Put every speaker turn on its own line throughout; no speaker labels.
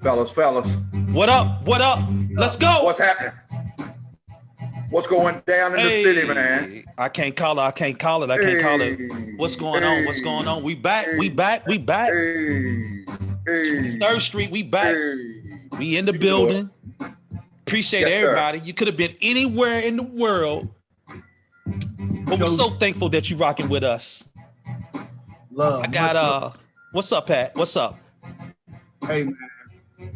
Fellas,
What up? What up? Let's go.
what's happening? What's going down in the city, man?
I can't call it. I can't call it. I can't call it. What's going on? What's going on? We back. We back. We back.
Hey,
23rd Street. We back. We in the
You
building. Appreciate
Yes, sir.
everybody. You could have been anywhere in the world, but we're so thankful that you rocking with us.
Love.
I got What's up, Pat? What's up?
Hey man,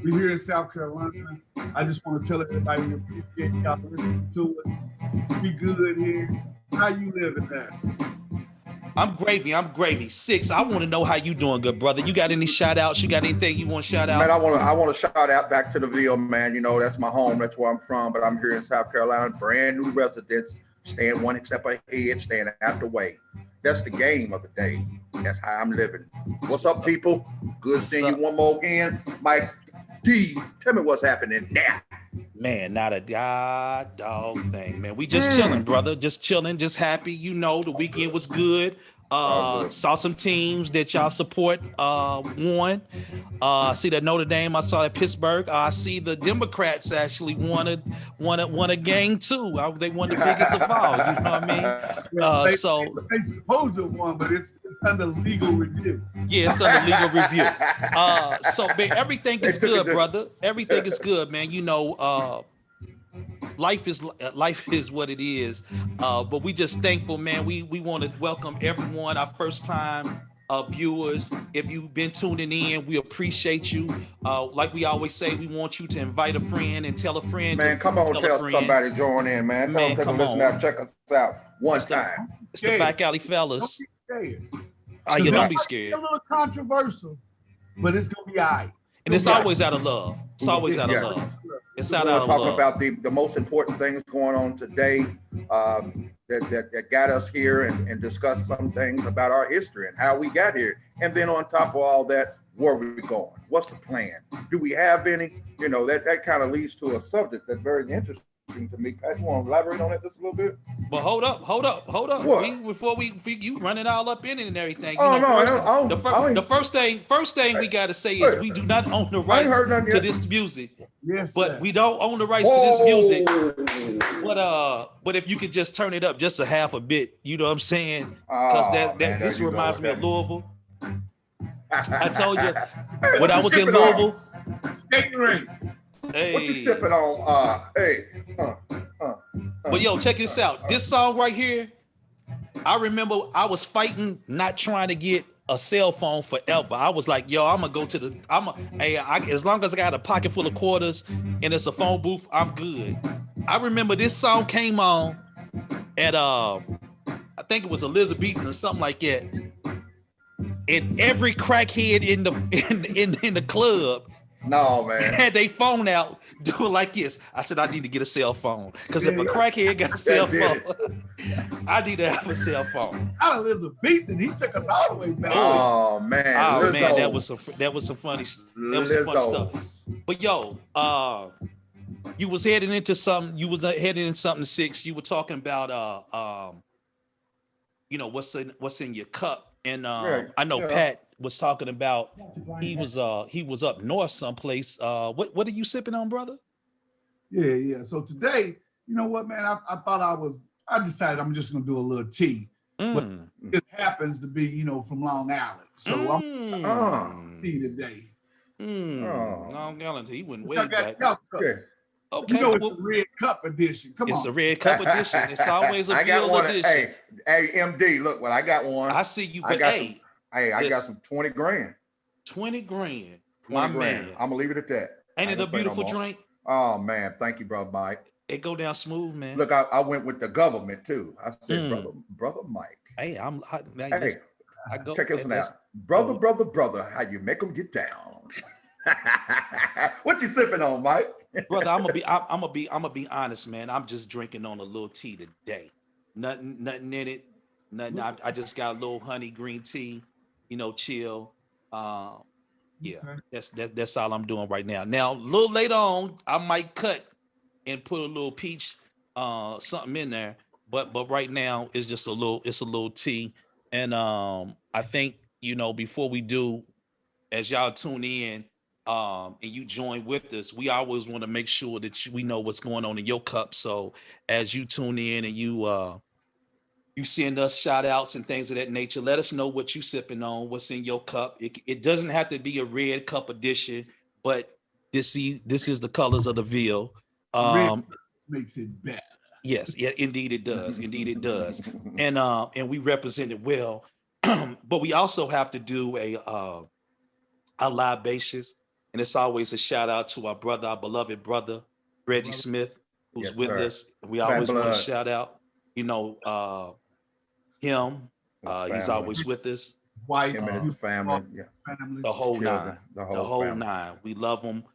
we here in South Carolina. I just want to tell everybody we appreciate y'all listening to it. Be good here. How you living there?
I'm gravy. Six. I want to know how you doing, good brother. You got any shout outs? You got anything you want to shout out?
Man, I want to shout out back to the Ville, man. You know, that's my home. That's where I'm from. But I'm here in South Carolina, brand new residents, staying one step ahead, staying out the way. That's the game of the day. That's how I'm living. What's up, people? Good seeing you one more again. Mike D, tell me what's happening now.
Man, not a god dog thing, man. We just chilling, brother. Just chilling, just happy. You know, the weekend was good. Saw some teams that y'all support won. See that Notre Dame. I saw that Pittsburgh. I see the Democrats actually won a game too. They won the biggest of all. You know what I mean?
They supposed to have won, but it's under legal review.
Yeah, it's under legal review. So man, everything is good, brother. Everything is good, man. You know, life is what it is. But we just thankful, man. We want to welcome everyone, our first time viewers. If you've been tuning in, we appreciate you. Like we always say, we want you to invite a friend and tell a friend.
Man, come on, tell somebody join in, man. Tell them to listen out, check us out one time.
It's the BackAlley fellas.
Don't
Don't be scared.
It's a little controversial, but it's gonna be all right.
And it's always out of love. It's always out of love. It's out of
love.
Talk
about the most important things going on today that got us here and discuss some things about our history and how we got here. And then on top of all that, where we going? What's the plan? Do we have any? You know, that kind of leads to a subject that's very interesting to me. Pat, you want to elaborate on that just a little bit?
But hold up.
What?
Before you run it all up in it and everything.
The
first thing we got to say is we do not own the rights to this music.
Yes,
but
sir.
we don't own the rights to this music. But if you could just turn it up just a half a bit, you know what I'm saying? Because this reminds me of Louisville. I told you when I was in Louisville.
Skating rink.
Hey.
What you sipping on?
But yo, check this out. This song right here, I remember I was fighting, not trying to get a cell phone forever. I was like, yo, I'm gonna go to as long as I got a pocket full of quarters and it's a phone booth, I'm good. I remember this song came on at I think it was Elizabethan or something like that. And every crackhead in the club had their phone out doing like this. I said, I need to get a cell phone. Because if a crackhead got a cell phone, I need to have a cell phone.
Out of Elizabethan, he took us all the way back.
Oh man.
Oh
man, that was some funny stuff. But yo, you was heading into something, Six. You were talking about you know, what's in your cup. And I know Pat was talking about he was up north someplace. What are you sipping on, brother?
Yeah. So today, you know what, man? I decided I'm just gonna do a little tea. But it happens to be, you know, from Long Island. So I'm tea today.
Long Island tea. He wouldn't wait back.
Yes.
Okay.
You know it's a red cup edition. Come on.
It's a red cup edition. It's always a Ville edition.
Hey, MD, look what I got one.
I see you, but I
got some 20 grand.
20 grand.
20 grand. I'm gonna leave it at that.
Ain't it a beautiful drink?
Oh man, thank you, brother Mike.
It go down smooth, man.
Look, I went with the government too. I said, brother Mike.
Hey,
I go check this out. Brother, how you make them get down? What you sipping on, Mike?
Brother, I'm gonna be honest, man. I'm just drinking on a little tea today. Nothing in it. Nothing. I just got a little honey green tea. You know, chill. That's all I'm doing right now. Now, a little later on, I might cut and put a little peach, something in there. But right now, it's just a little tea. And I think, you know, before we do, as y'all tune in, and you join with us, we always want to make sure that we know what's going on in your cup. So as you tune in and you send us shout outs and things of that nature, let us know what you sipping on, what's in your cup. It doesn't have to be a red cup edition, but this is the colors of the veal.
Red makes it better.
Yes, yeah, indeed it does. Indeed it does. And we represent it well. But we also have to do a libations, and it's always a shout out to our brother, our beloved brother, Reggie Smith, who's with us. We always want to shout out, him. He's always with us.
Wife,
him and his family,
the whole
children,
nine,
the whole
nine. We love him.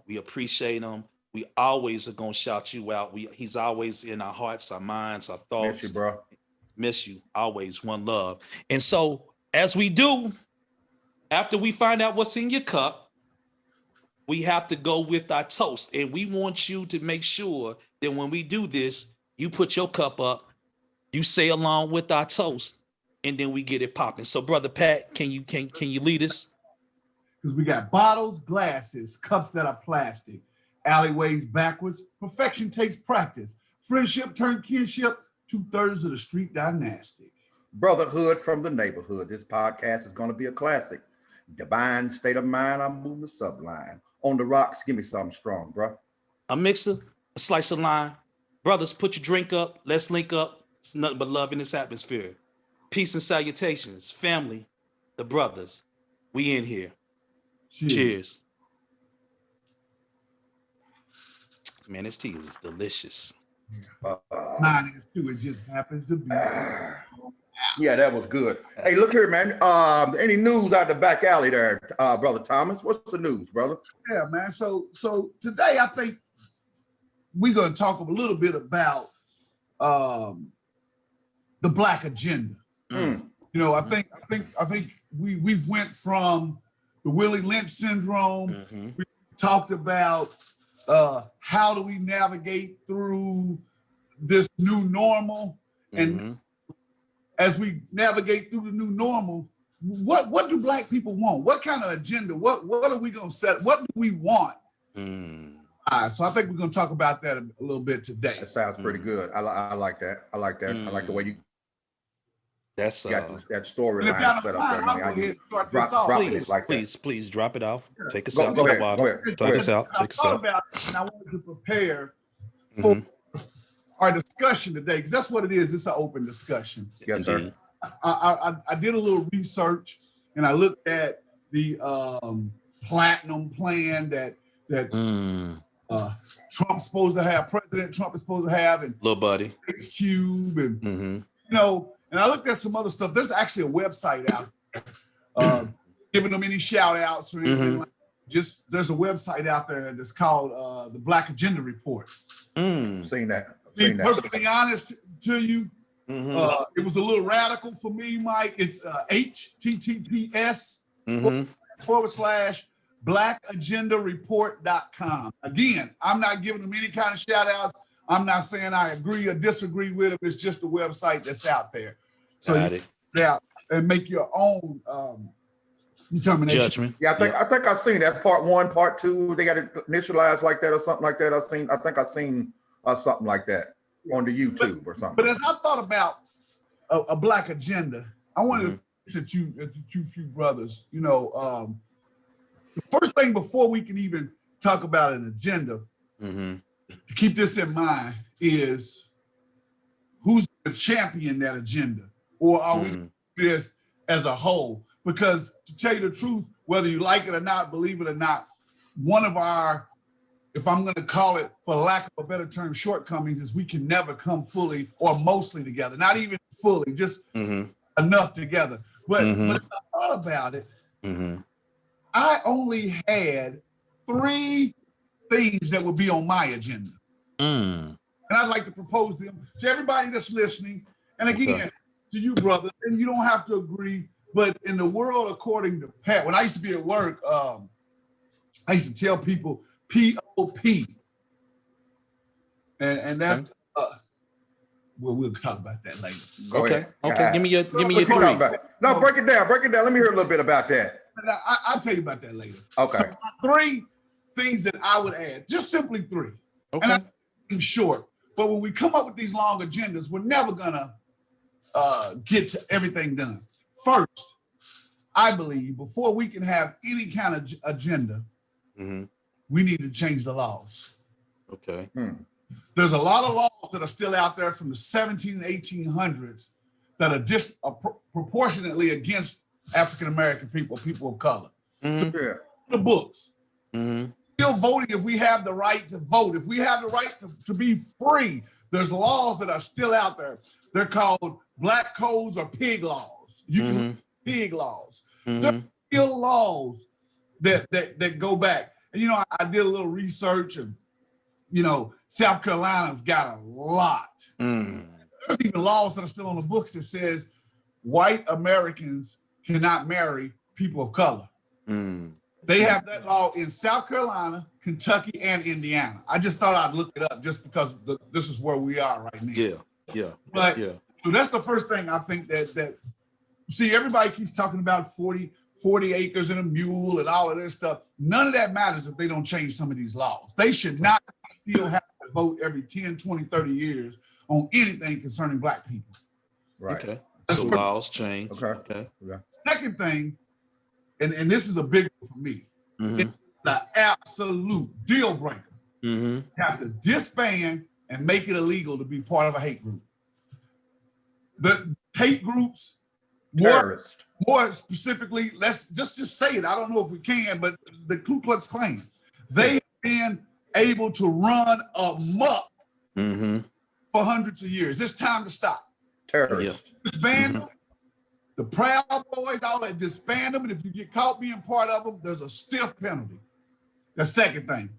We appreciate him. We always are gonna shout you out. He's always in our hearts, our minds, our thoughts.
Miss you, bro.
Miss you. Always one love. And so, as we do, after we find out what's in your cup, we have to go with our toast. And we want you to make sure that when we do this, you put your cup up, you say along with our toast, and then we get it popping. So, Brother Pat, can you lead us?
Because we got bottles, glasses, cups that are plastic, alleyways backwards. Perfection takes practice. Friendship turned kinship. 2/3 of the street dynastic.
Brotherhood from the neighborhood. This podcast is going to be a classic. Divine state of mind. I'm moving sublime. On the rocks, give me something strong, bro.
A mixer, a slice of lime. Brothers, put your drink up. Let's link up. It's nothing but love in this atmosphere. Peace and salutations. Family, the brothers. We in here. Cheers. Man, this tea is delicious.
Mine is too. It just happens to be.
Yeah, that was good. Hey, look here, man. Any news out the back alley there, Brother Thomas? What's the news, brother?
Yeah, man. So today I think we're gonna talk a little bit about the Black agenda.
Mm.
I think we've went from the Willie Lynch syndrome.
Mm-hmm.
We talked about how do we navigate through this new normal, and as we navigate through the new normal, what do Black people want? What kind of agenda? What are we gonna set? What do we want? So I think we're gonna talk about that a little bit today.
That sounds pretty good. I like that. I like that. I like the way you
That's
got that storyline set up there. Drop it like that.
Please drop it off. Take us
Go
out.
ahead, go ahead.
Take us out. Take us out.
And I wanted to prepare for our discussion today, because that's what it is. It's an open discussion.
Yes, sir.
I did a little research, and I looked at the platinum plan that Trump's supposed to have, President Trump is supposed to have, and
little buddy
Cube, and and I looked at some other stuff. There's actually a website out giving them any shout outs or anything like that. Just there's a website out there that's called the Black Agenda Report.
Seen that.
To be perfectly honest to you, it was a little radical for me, Mike. It's https / blackagendareport.com. Again, I'm not giving them any kind of shout outs. I'm not saying I agree or disagree with them. It's just a website that's out there. So you can out and make your own determination.
Judgment.
Yeah, I think I've seen that. Part 1, part 2, they got it initialized like that or something like that. I think I've seen something like that on the YouTube or something.
But as I thought about a Black agenda, I wanted to at you few brothers, the first thing before we can even talk about an agenda, to keep this in mind is who's the champion that agenda, or are we doing this as a whole? Because to tell you the truth, whether you like it or not, believe it or not, one of our, if I'm going to call it, for lack of a better term, shortcomings is we can never come fully or mostly together, not even fully, just enough together. But when I thought about it, I only had 3 things that would be on my agenda. And I'd like to propose them to everybody that's listening. And again, to you, brother, and you don't have to agree, but in the world according to Pat, when I used to be at work, I used to tell people POP. And that's well, we'll talk about that later.
Okay. Give me your 3.
No, break it down. Let me hear a little bit about that.
I'll tell you about that later.
Okay.
So 3 things that I would add, just simply 3.
Okay.
And I'm short, but when we come up with these long agendas, we're never gonna get to everything done. First, I believe before we can have any kind of agenda, we need to change the laws.
Okay.
There's a lot of laws that are still out there from the 17 and 1800s that are proportionately against African-American people of color.
Yeah.
The books. Still voting if we have the right to vote, if we have the right to be free. There's laws that are still out there. They're called black codes or pig laws. You can pig laws. There's still laws that go back. And, you know, I did a little research and, you know, South Carolina's got a lot. There's even laws that are still on the books that says white Americans cannot marry people of color. They have that law in South Carolina, Kentucky, and Indiana. I just thought I'd look it up just because this is where we are right now. But so that's the first thing I think that see, everybody keeps talking about 40 acres and a mule and all of this stuff. None of that matters if they don't change some of these laws. They should not still have to vote every 10, 20, 30 years on anything concerning black people.
Right.
Okay. So laws change.
Okay.
Second thing, and this is a big one for me, it's the absolute deal breaker. You have to disband and make it illegal to be part of a hate group. The hate groups, more specifically, let's just say it. I don't know if we can, but the Ku Klux Klan, they have been able to run amok for hundreds of years. It's time to stop.
Terrorists.
Disband them. The Proud Boys, all that, disband them. And if you get caught being part of them, there's a stiff penalty. The second thing.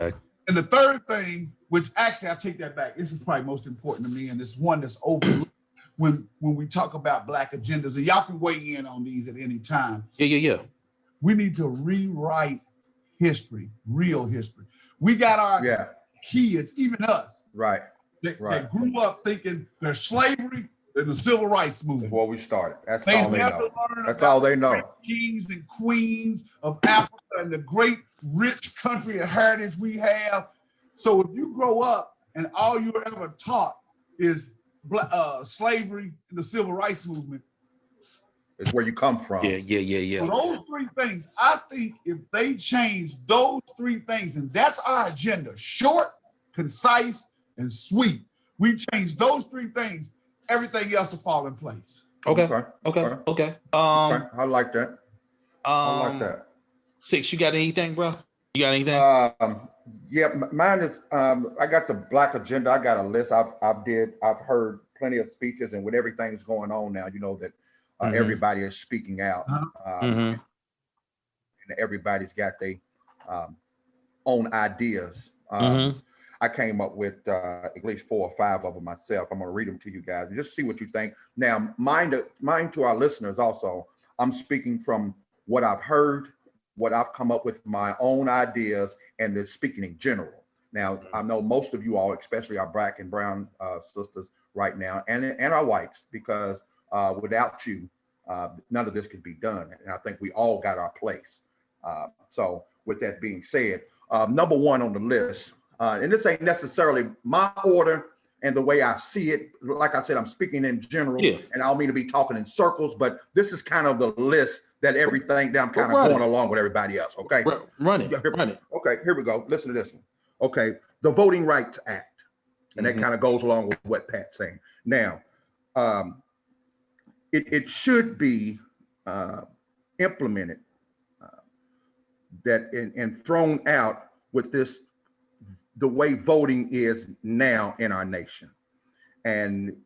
Okay.
And the third thing, which actually I take that back. This is probably most important to me, and it's one that's overlooked when we talk about black agendas. And y'all can weigh in on these at any time.
Yeah.
We need to rewrite history, real history. We got our kids, even us, that grew up thinking there's slavery and the civil rights movement.
Before we started. That's all they know. That's all they know.
Kings and queens of Africa and the great rich country and heritage we have. So if you grow up and all you were ever taught is slavery and the civil rights movement,
it's where you come from.
Yeah.
So those 3 things, I think if they change those 3 things, and that's our agenda, short, concise, and sweet. We change those 3 things, everything else will fall in place.
Okay.
I like that.
6, you got anything, bro? You got anything?
Yeah, mine is. I got the black agenda. I got a list. I've heard plenty of speeches, and with everything's going on now, you know that everybody is speaking out, and everybody's got their own ideas. I came up with at least 4 or 5 of them myself. I'm going to read them to you guys and just see what you think. Now, mind to our listeners also, I'm speaking from what I've heard, what I've come up with, my own ideas, and then speaking in general. Now, I know most of you all, especially our black and brown sisters right now, and our whites, because without you, none of this could be done. And I think we all got our place. So with that being said, number 1 on the list, and this ain't necessarily my order and the way I see it. Like I said, I'm speaking in general, and I don't mean to be talking in circles, but this is kind of the list that everything that I'm kind of going along with everybody else. Okay.
Run it.
Okay, here we go. Listen to this one. Okay. The Voting Rights Act. And that kind of goes along with what Pat's saying. Now, it should be implemented that and thrown out with this, the way voting is now in our nation. And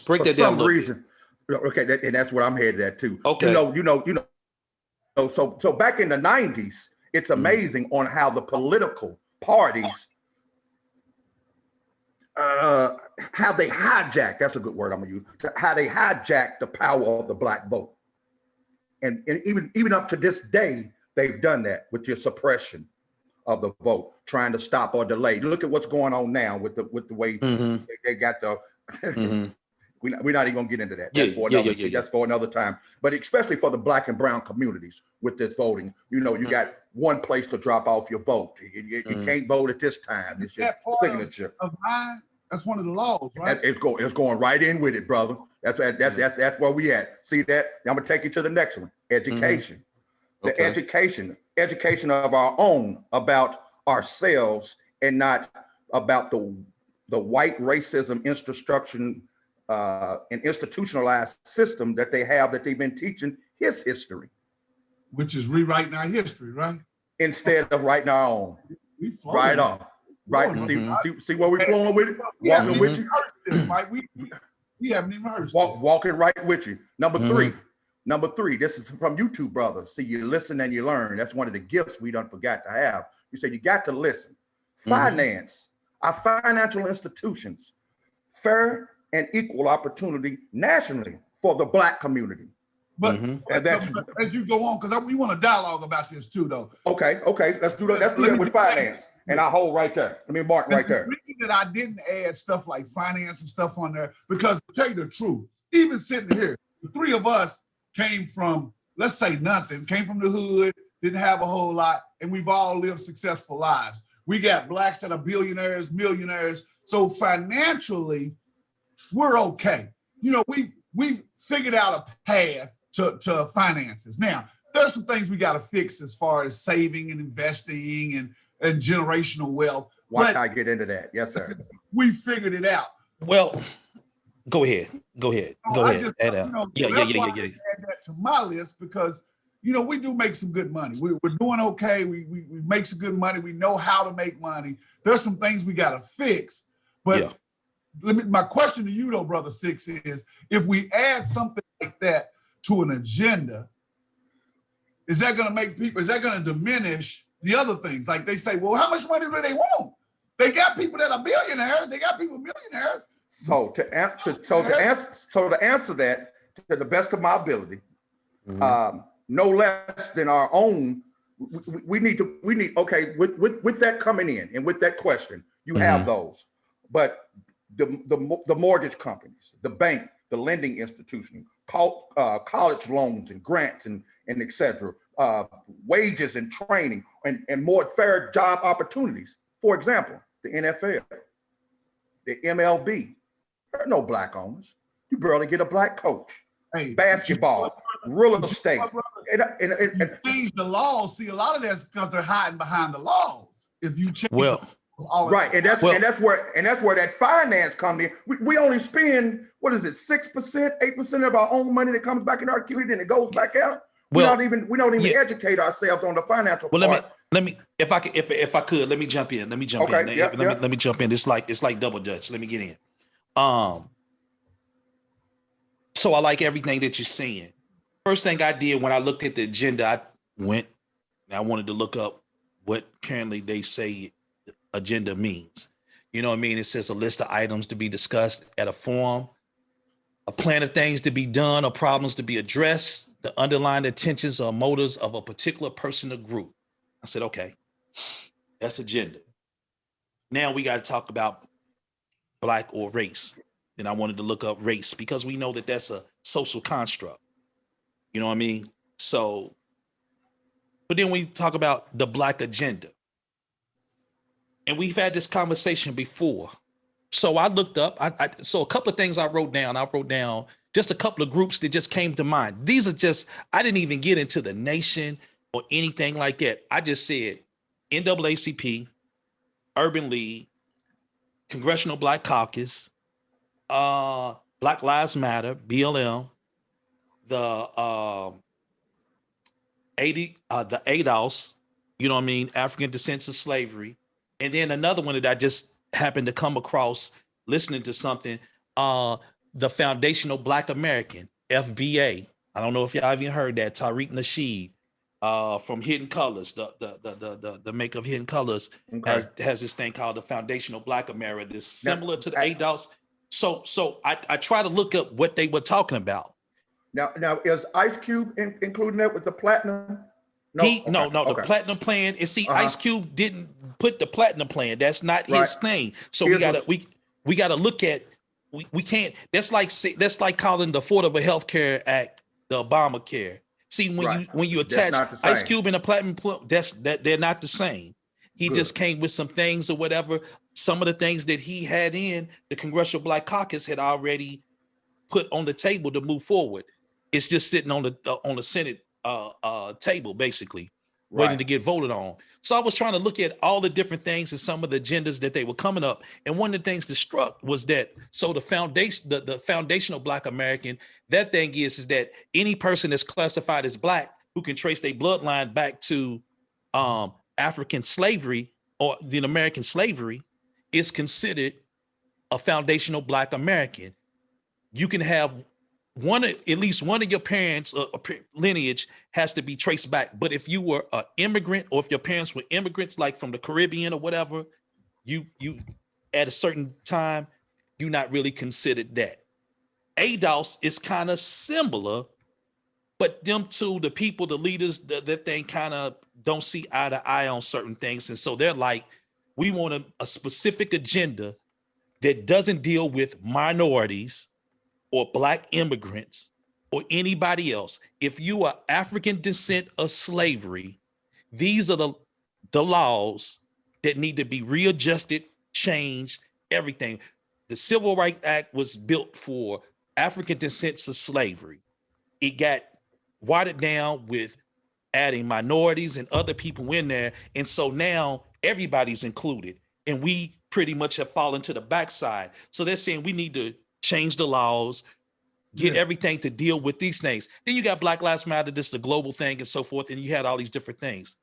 break that down.
Okay, and that's what I'm headed at too.
Okay.
You know. So back in the 90s, it's amazing on how the political parties, how they hijacked, that's a good word I'm gonna use, how they hijacked the power of the black vote. And even up to this day, they've done that with your suppression of the vote, trying to stop or delay. Look at what's going on now with the way they got the We're not even gonna get into that. That's for another time. But especially for the Black and brown communities with this voting, you know, you got one place to drop off your vote. You can't vote at this time. It's your signature.
Of mine, that's one of the laws, right?
It's going right in with it, brother. That's where we at. See that? Now I'm gonna take you to the next one. Education. The education of our own about ourselves and not about the white racism and institutionalized system that they've been teaching his history.
Which is rewriting our history, right?
Instead of writing our own. Right on. Right. See where we're flowing with it? Walking with you.
We haven't even heard
walking right with you. Number three, this is from you two brothers. See, you listen and you learn. That's one of the gifts we done forgot to have. You said you got to listen. Finance, our financial institutions, fair and equal opportunity nationally for the Black community.
But as you go on, because we want to dialogue about this too, though.
Okay. Let's do that. Let's do that with finance. And I hold right there. Let me mark right there.
The reason that I didn't add stuff like finance and stuff on there, because to tell you the truth, even sitting here, the three of us came from, let's say nothing, came from the hood, didn't have a whole lot, and we've all lived successful lives. We got Blacks that are billionaires, millionaires. So financially, we're okay. You know, we've figured out a path to finances. Now, there's some things we got to fix as far as saving and investing and generational wealth.
Watch I get into that. Yes, sir.
We figured it out.
Well, go ahead.
I just, add that to my list because, you know, we do make some good money. We're doing okay. We make some good money. We know how to make money. There's some things we got to fix. But my question to you, though, Brother Six, is if we add something like that to an agenda, is that going to diminish the other things? Like they say, well, how much money do they want? They got people that are billionaires. They got people millionaires.
So to answer that to the best of my ability, no less than our own, we need okay, with that coming in and with that question, you have those, but the mortgage companies, the bank, the lending institution, college loans and grants and et cetera, wages and training and more fair job opportunities. For example, the NFL, the MLB, there are no Black owners. You barely get a Black coach. Hey, basketball, real estate.
And change the laws. See, a lot of that's because they're hiding behind the laws. If you change
right, and that's where that finance comes in. We only spend 6%, 8% of our own money that comes back in our community and it goes back out. We don't even educate ourselves on the financial part.
Let me if I could let me jump in. Let me jump in. Let me jump in. It's like double dutch. Let me get in. So I like everything that you're saying. First thing I did when I looked at the agenda, I went and I wanted to look up what currently they say agenda means. You know what I mean? It says a list of items to be discussed at a forum, a plan of things to be done or problems to be addressed, the underlying intentions or motives of a particular person or group. I said, okay, that's agenda. Now we got to talk about Black or race. Then I wanted to look up race because we know that that's a social construct. You know what I mean? So, but then we talk about the Black agenda. And we've had this conversation before. So I looked up, so a couple of things I wrote down. I wrote down just a couple of groups that just came to mind. These are just, I didn't even get into the nation or anything like that. I just said NAACP, Urban League, Congressional Black Caucus, Black Lives Matter, BLM, the ADOS, you know what I mean, African Descents of Slavery, and then another one that I just happened to come across listening to something, the Foundational Black American, FBA. I don't know if y'all even heard that. Tariq Nasheed from Hidden Colors, the maker of Hidden Colors, has this thing called the Foundational Black America. That's similar to the ADOS. So I try to look up what they were talking about.
Now is Ice Cube including that with the platinum?
No, the platinum plan. And see, Ice Cube didn't put the platinum plan. That's not his thing. So we gotta look at we can't. That's like calling the Affordable Health Care Act the Obamacare. See, when you attach Ice Cube and a platinum, they're not the same. He just came with some things or whatever. Some of the things that he had in the Congressional Black Caucus had already put on the table to move forward. It's just sitting on the Senate table, basically, waiting to get voted on. So I was trying to look at all the different things and some of the agendas that they were coming up. And one of the things that struck was that, so the foundation, the foundational Black American, that thing is that any person that's classified as Black who can trace their bloodline back to African slavery or the American slavery is considered a foundational Black American. You can have at least one of your parents' lineage has to be traced back. But if you were an immigrant, or if your parents were immigrants, like from the Caribbean or whatever, you at a certain time, you're not really considered that. ADOS is kind of similar, but them two, the people, the leaders, that they kind of don't see eye to eye on certain things. And so they're like, we want a specific agenda that doesn't deal with minorities or Black immigrants or anybody else. If you are African descent of slavery, these are the laws that need to be readjusted, changed, everything. The Civil Rights Act was built for African descents of slavery. It got watered down with adding minorities and other people in there. And so now everybody's included, and we pretty much have fallen to the backside. So they're saying we need to change the laws, get everything to deal with these things. Then you got Black Lives Matter, this is a global thing and so forth, and you had all these different things.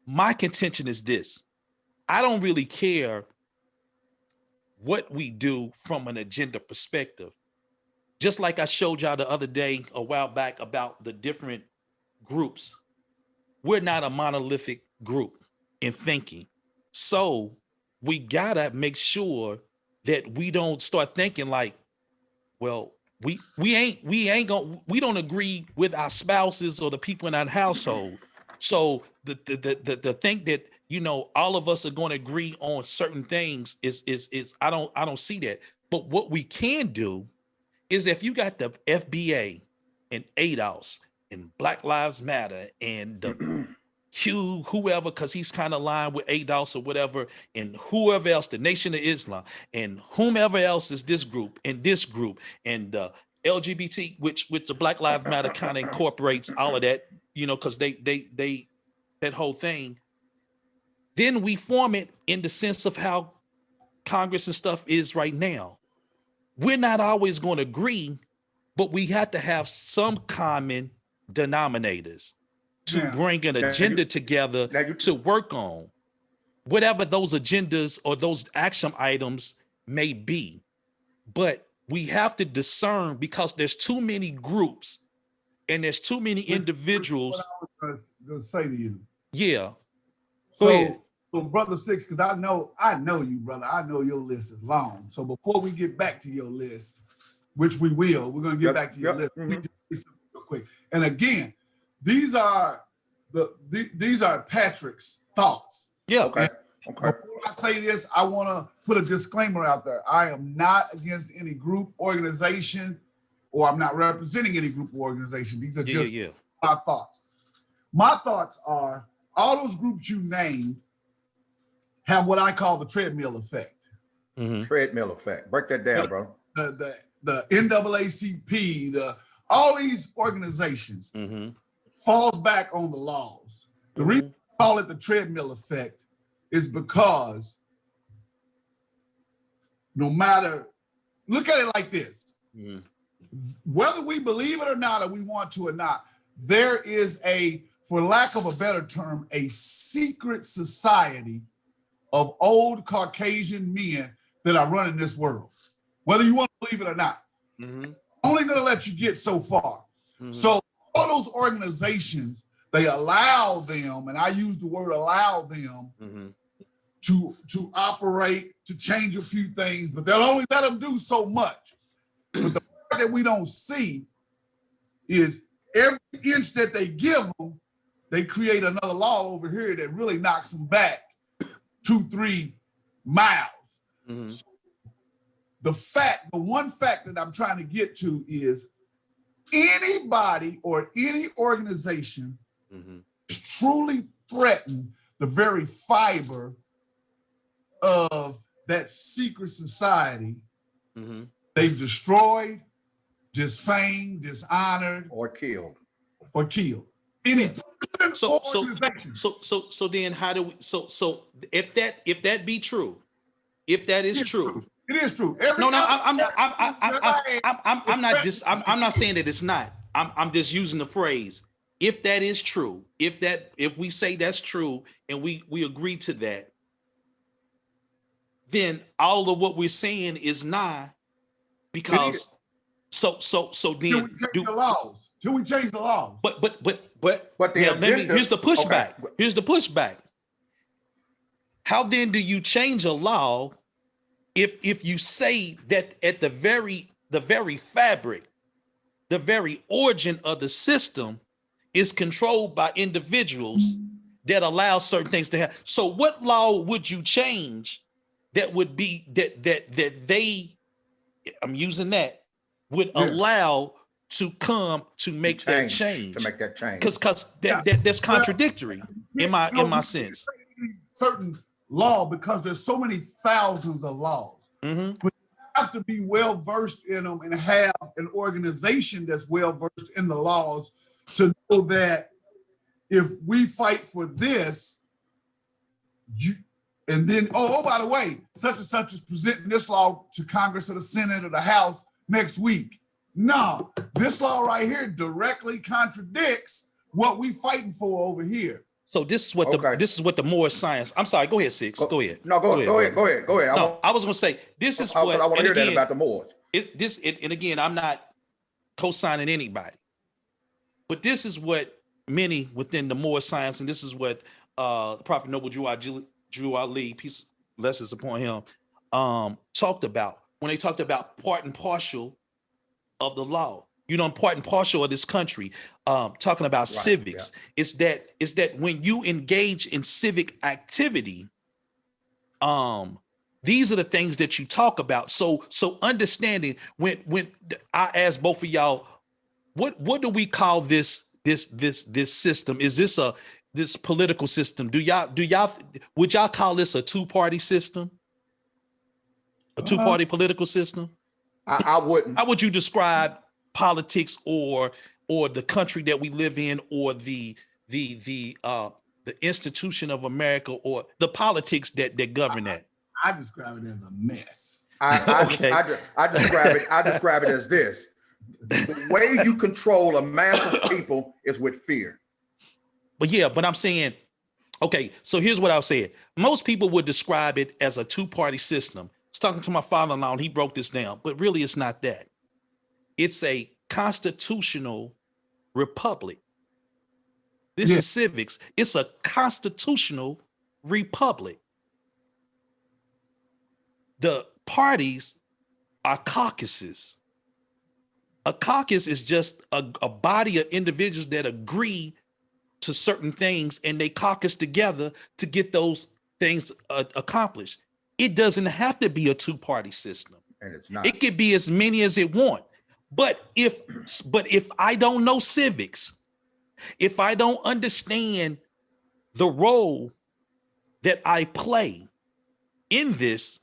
My contention is this: I don't really care what we do from an agenda perspective. Just like I showed y'all the other day, a while back, about the different groups. We're not a monolithic group in thinking. So we gotta make sure that we don't start thinking like, well, we don't agree with our spouses or the people in our household. So the think that, you know, all of us are going to agree on certain things is I don't see that. But what we can do is, if you got the FBA and ADOS and Black Lives Matter and the Q, whoever, because he's kind of aligned with ADOS or whatever, and whoever else, the Nation of Islam, and whomever else is this group and LGBT, which the Black Lives Matter kind of incorporates all of that, you know, because they that whole thing. Then we form it in the sense of how Congress and stuff is right now. We're not always going to agree, but we have to have some common denominators to bring an agenda together to work on whatever those agendas or those action items may be. But we have to discern, because there's too many groups and there's too many individuals.
What I was going to say to you.
Yeah. Go ahead.
So Brother Six, because I know you, brother. I know your list is long. So before we get back to your list, which we will, we're going to get back to your list. We just say something real quick. And again, these are Patrick's thoughts.
Yeah. Okay.
Before I say this, I want to put a disclaimer out there. I am not against any group, organization, or I'm not representing any group or organization. These are just my thoughts. My thoughts are, all those groups you named have what I call the treadmill effect.
Mm-hmm. Treadmill effect. Break that down, bro.
The NAACP, all these organizations falls back on the laws. The reason I call it the treadmill effect is because no matter, look at it like this, whether we believe it or not, or we want to or not, there is for lack of a better term, a secret society of old Caucasian men that are running this world, whether you want to believe it or not. Only gonna let you get so far. So all those organizations, they allow them, and I use the word allow them, to operate, to change a few things, but they'll only let them do so much. But the part that we don't see is every inch that they give them, they create another law over here that really knocks them back 2-3 miles. So the one fact that I'm trying to get to is anybody or any organization truly threaten the very fiber of that secret society. They've destroyed, disfamed, dishonored,
or killed.
Any
So
organization.
so then how do we so if that be true, if that is true.
It is true.
I'm not saying that it's not. I'm just using the phrase. If that is true, if we say that's true and we agree to that, then all of what we're saying is not, because so then
till we change the laws.
But
the agenda,
here's the pushback. Okay. Here's the pushback. How then do you change a law if you say that at the very fabric, the very origin of the system is controlled by individuals that allow certain things to happen? So what law would you change that would be that they, I'm using that, would allow to come to make that change?
To make that change.
Because that's contradictory in my sense.
Certain law, because there's so many thousands of laws. But you have to be well versed in them and have an organization that's well versed in the laws to know that if we fight for this, and then by the way, such and such is presenting this law to Congress or the Senate or the House next week. No, this law right here directly contradicts what we fighting for over here.
So this is what the more science. I'm sorry. Go ahead, Six. Go ahead.
No, go ahead.
No, I was going to say this is what
I want to hear that about the Moors.
And again, I'm not co-signing anybody, but this is what many within the Moor science, and this is what the Prophet Noble Drew Ali, peace blessings upon him, talked about when they talked about part and partial of the law. Part and partial of this country, talking about civics. Yeah. Is that when you engage in civic activity, these are the things that you talk about. So understanding when I ask both of y'all, what do we call this system? Is this political system? Would y'all call this a two-party system? A two-party political system?
I wouldn't.
How would you describe politics or the country that we live in, or the institution of America, or the politics that govern that?
I describe it as a mess.
I describe it as this: the way you control a mass of people is with fear.
But I'm saying, okay, so here's what I'll say. Most people would describe it as a two-party system. I was talking to my father-in-law and he broke this down, but really it's not that. It's a constitutional republic. This is civics. It's a constitutional republic. The parties are caucuses. A caucus is just a body of individuals that agree to certain things and they caucus together to get those things accomplished. It doesn't have to be a two-party system.
And it's not.
It could be as many as it wants. But if I don't know civics, if I don't understand the role that I play in this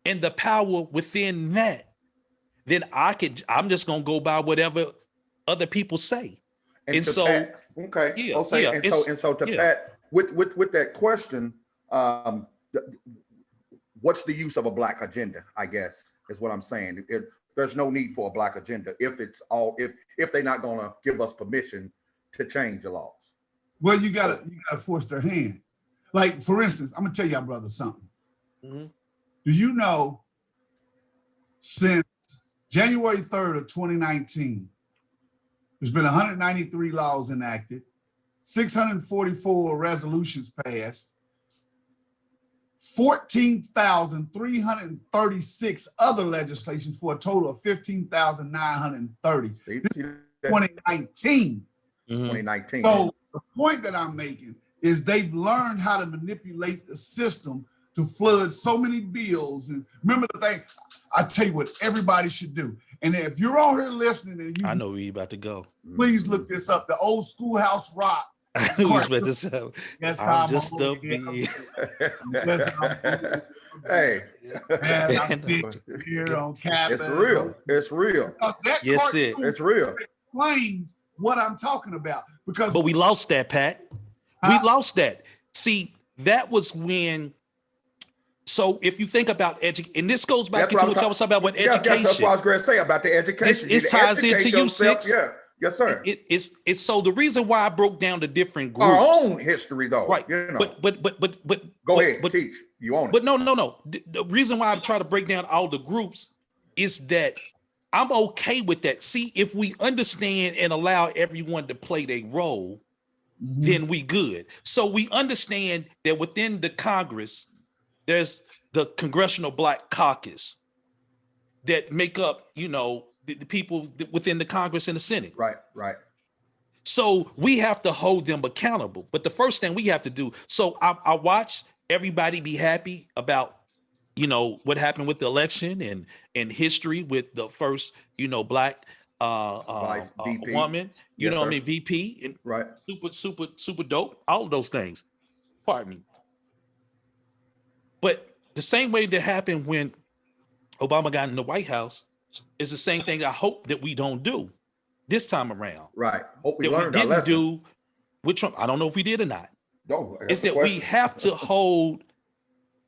and the power within that, then I'm just gonna go by whatever other people say. And so
Pat, okay.
Yeah,
okay.
yeah,
and so to Pat, with that question, what's the use of a black agenda, I guess, is what I'm saying. There's no need for a black agenda if they're not gonna give us permission to change the laws.
Well, you gotta force their hand. Like, for instance, I'm gonna tell y'all brother something.
Mm-hmm.
Do you know since January 3rd of 2019, there's been 193 laws enacted, 644 resolutions passed, 14,336 other legislations for a total of 15,930. 2019.
2019.
So the point that I'm making is they've learned how to manipulate the system to flood so many bills. And remember the thing, I tell you what everybody should do. And if you're on here listening and you,
I know where you about to go.
Please look this up. The old Schoolhouse Rock.
I knew you was about to say, I'm just a bee.
Hey,
man, I'm here on Cap.
It's real. It's real.
Yes,
it's real.
Explains what I'm talking about because.
But we lost that, Pat. We lost that. See, that was when. So if you think about education, and this goes back to what I was talking about with education.
That's what I was going to say about the education.
It ties into you, Six.
Yeah. Yes, sir.
It's so the reason why I broke down the different groups.
Our own history, though.
Right.
You know.
But
go ahead, teach. You own it.
But no. The reason why I try to break down all the groups is that I'm okay with that. See, if we understand and allow everyone to play their role, then we good. So we understand that within the Congress, there's the Congressional Black Caucus that make up, the people within the Congress and the Senate.
Right.
So we have to hold them accountable. But the first thing we have to do, so I watch everybody be happy about, what happened with the election and history with the first, Black
VP.
woman,
Yes,
know what I mean, VP, and
right.
super dope, all of those things. Pardon me. But the same way that happened when Obama got in the White House is the same thing I hope that we don't do this time around.
Right. Hope we
that
learned
we
our
didn't
lesson.
do with Trump. I don't know if we did or not.
No,
it's that we have to hold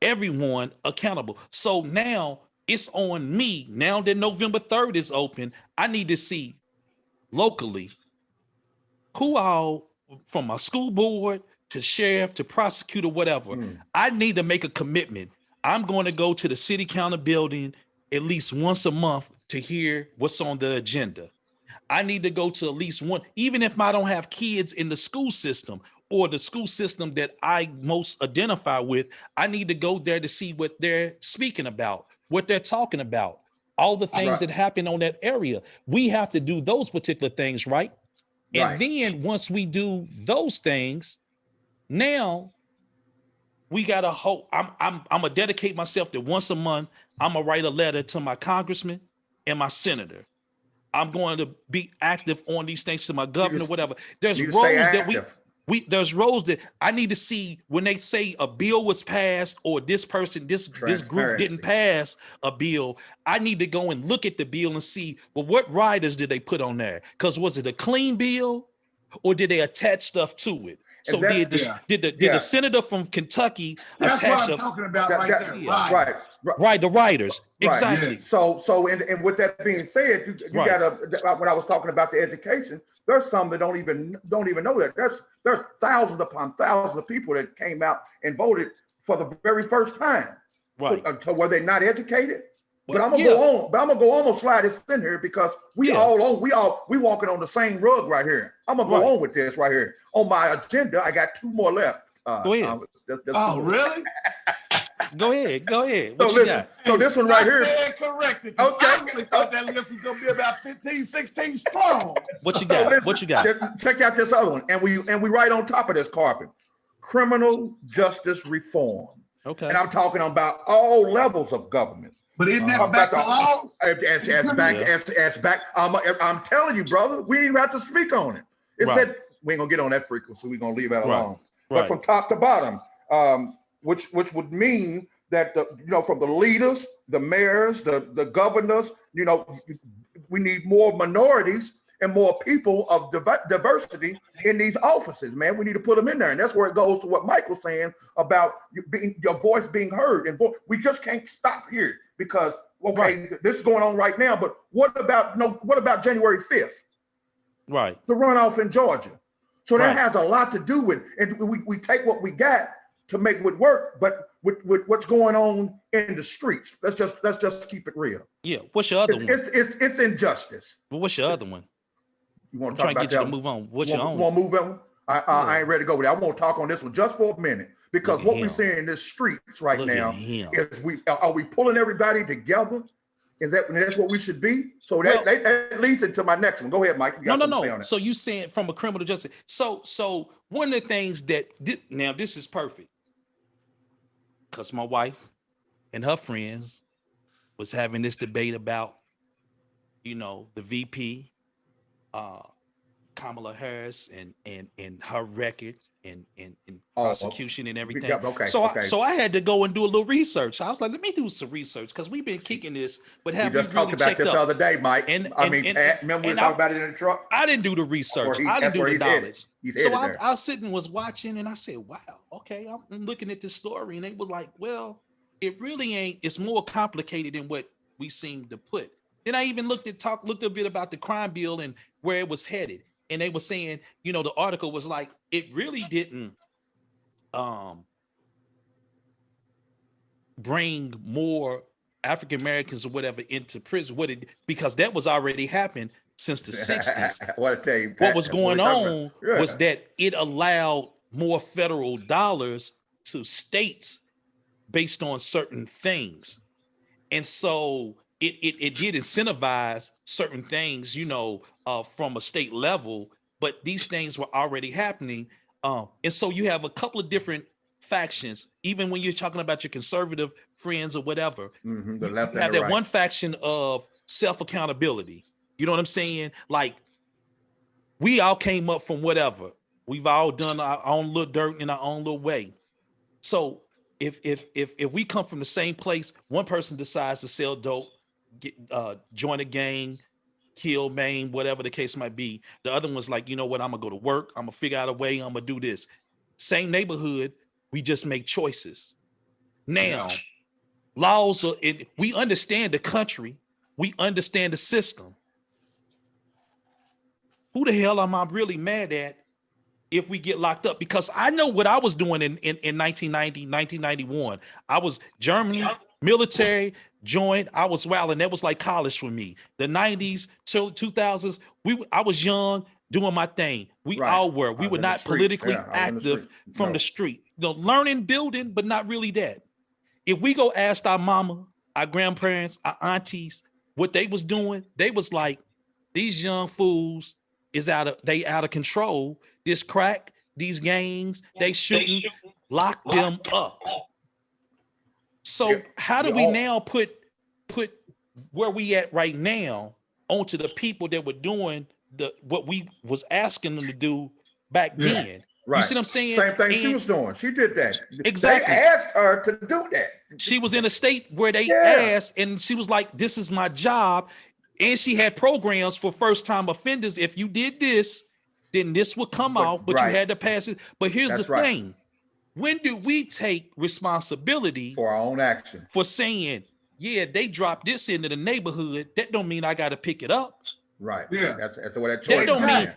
everyone accountable. So now it's on me. Now that November 3rd is open, I need to see locally who all, from my school board to sheriff to prosecutor, whatever. I need to make a commitment. I'm going to go to the city county building at least once a month to hear what's on the agenda. I need to go to at least one, even if I don't have kids in the school system or the school system that I most identify with, I need to go there to see what they're speaking about, what they're talking about, all the things that happen on that area. We have to do those particular things, right? And then once we do those things, now we gotta hope. I'm gonna dedicate myself to once a month. I'm gonna write a letter to my congressman and my senator. I'm going to be active on these things to my governor, whatever. There's roles that there's roles that I need to see when they say a bill was passed or this person, this group didn't pass a bill. I need to go and look at the bill and see, well, what riders did they put on there? Because was it a clean bill or did they attach stuff to it? So did the senator from Kentucky attach?
What I'm talking about
Right,
the riders. Exactly.
Yeah. So and with that being said, you gotta, when I was talking about the education, there's some that don't even know that. There's thousands upon thousands of people that came out and voted for the very first time.
Right.
So were they not educated? But I'm gonna go on. But I'm gonna slide this in here because we walking on the same rug right here. I'm gonna go on with this right here. On my agenda, I got two more left.
Go ahead.
Really?
Go ahead.
What you got? So this one right here.
Stand corrected. Okay. I really thought that list was gonna be about 15, 16 strong.
What you got? What you got?
Check out this other one, and we right on top of this carpet. Criminal justice reform.
Okay.
And I'm talking about all levels of government.
But isn't that back to laws?
As back. I'm telling you, brother, we didn't even have to speak on it. It said we ain't gonna get on that frequency. We're gonna leave that alone. But from top to bottom, which would mean that from the leaders, the mayors, the governors, we need more minorities and more people of diversity in these offices, man. We need to put them in there. And that's where it goes to what Mike was saying about your voice being heard. And we just can't stop here because, this is going on right now, but what about January 5th?
Right.
The runoff in Georgia. So that has a lot to do with, and we take what we got to make it work, but with what's going on in the streets, let's just keep it real.
Yeah. What's your other one?
It's injustice.
But what's your other one?
You want
I'm
to talk
trying to
about
get you
that
to move on. What's
your
your own?
Want to move on? I ain't ready to go with that. I want to talk on this one just for a minute because what we're seeing in the streets right now is are we pulling everybody together? That's what we should be? So that leads into my next one. Go ahead, Mike. You got something to say on that.
So you saying from a criminal justice. So one of the things that now this is perfect. because my wife and her friends was having this debate about, the VP, Kamala Harris, and her record and prosecution and everything.
Okay.
So I had to go and do a little research. I was like, let me do some research because we've been kicking this, but have
we just
really
talked about this the other day, Mike. Pat, remember we talked about it in the truck?
I didn't do the research. I didn't do the knowledge.
So
I was sitting, was watching, and I said, wow, okay, I'm looking at this story, and they were like, well, it really ain't, it's more complicated than what we seem to put. Then I even looked a bit about the crime bill and where it was headed. And they were saying, the article was like, it really didn't bring more African Americans or whatever into prison. Because that was already happened since the 60s. What was going on was that it allowed more federal dollars to states based on certain things. And so it did incentivize certain things, from a state level, but these things were already happening. And so you have a couple of different factions, even when you're talking about your conservative friends or whatever.
The left
you have that one faction of self-accountability. You know what I'm saying? Like, we all came up from whatever. We've all done our own little dirt in our own little way. So if we come from the same place, one person decides to sell dope, join a gang, kill, maim, whatever the case might be. The other one's like, you know what? I'm gonna go to work. I'm gonna figure out a way. I'm gonna do this. Same neighborhood. We just make choices. Now, laws are. We understand the country. We understand the system. Who the hell am I really mad at if we get locked up? Because I know what I was doing in 1990, 1991. I was Germany, military, joined. I was wilding. That was like college for me. The 90s till 2000s, I was young, doing my thing. We all were. We were not politically active from the street. Learning, building, but not really that. If we go ask our mama, our grandparents, our aunties, what they was doing, they was like, these young fools is out of control. This crack, these gangs, they shouldn't lock them up. So how do we now put where we at right now onto the people that were doing what we was asking them to do back then?
Right.
You see what I'm saying?
Same thing she was doing. She did that.
Exactly.
They asked her to do that.
She was in a state where they asked, and she was like, this is my job. And she had programs for first-time offenders. If you did this, then this would come off, but you had to pass it. But here's the thing. When do we take responsibility
for our own action? For
saying, yeah, they dropped this into the neighborhood. That don't mean I got to pick it up.
Right. Yeah. That's what that choice
that don't mean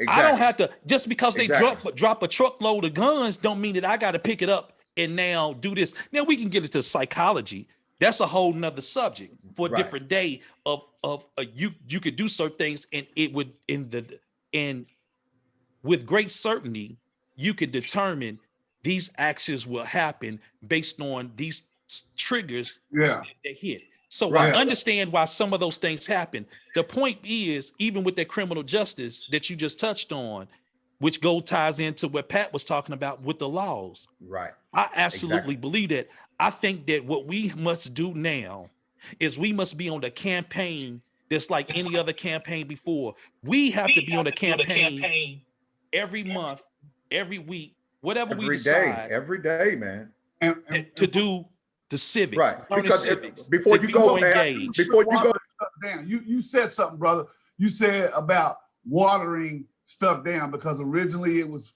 I don't have to, just because they drop a truckload of guns don't mean that I got to pick it up and now do this. Now we can get into psychology. That's a whole nother subject for a different day of you could do certain things and it would with great certainty, you could determine these actions will happen based on these triggers that hit. So I understand why some of those things happen. The point is, even with that criminal justice that you just touched on, which ties into what Pat was talking about with the laws.
Right.
I absolutely believe that. I think that what we must do now is we must be on the campaign that's like any other campaign before. We have to be on the campaign every month, every week, whatever we decide.
Every day, man.
To do the civics.
Right. Because before you go
down, you said something, brother. You said about watering stuff down because originally it was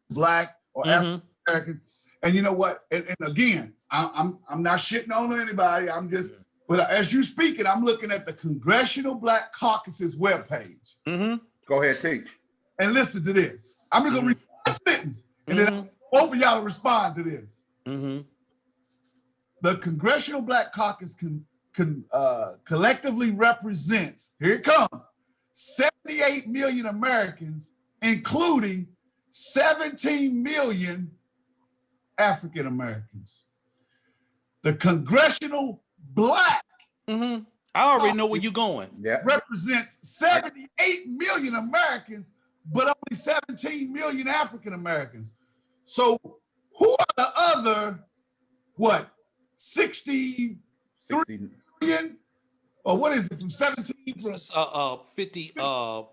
Black or African Americans. And you know what? And again, I'm not shitting on anybody. I'm just, but as you speaking, I'm looking at the Congressional Black Caucus's webpage.
Go ahead, teach. And
listen to this. I'm just gonna read a sentence, and then both of y'all respond to this. The Congressional Black Caucus collectively represents, here it comes, 78 million Americans, including 17 million African Americans. The Congressional Black
I already know where you're going.
Represents 78 million Americans, but only 17 million African Americans. So who are the other, 63
60,
million, or what is it, from 17
50 how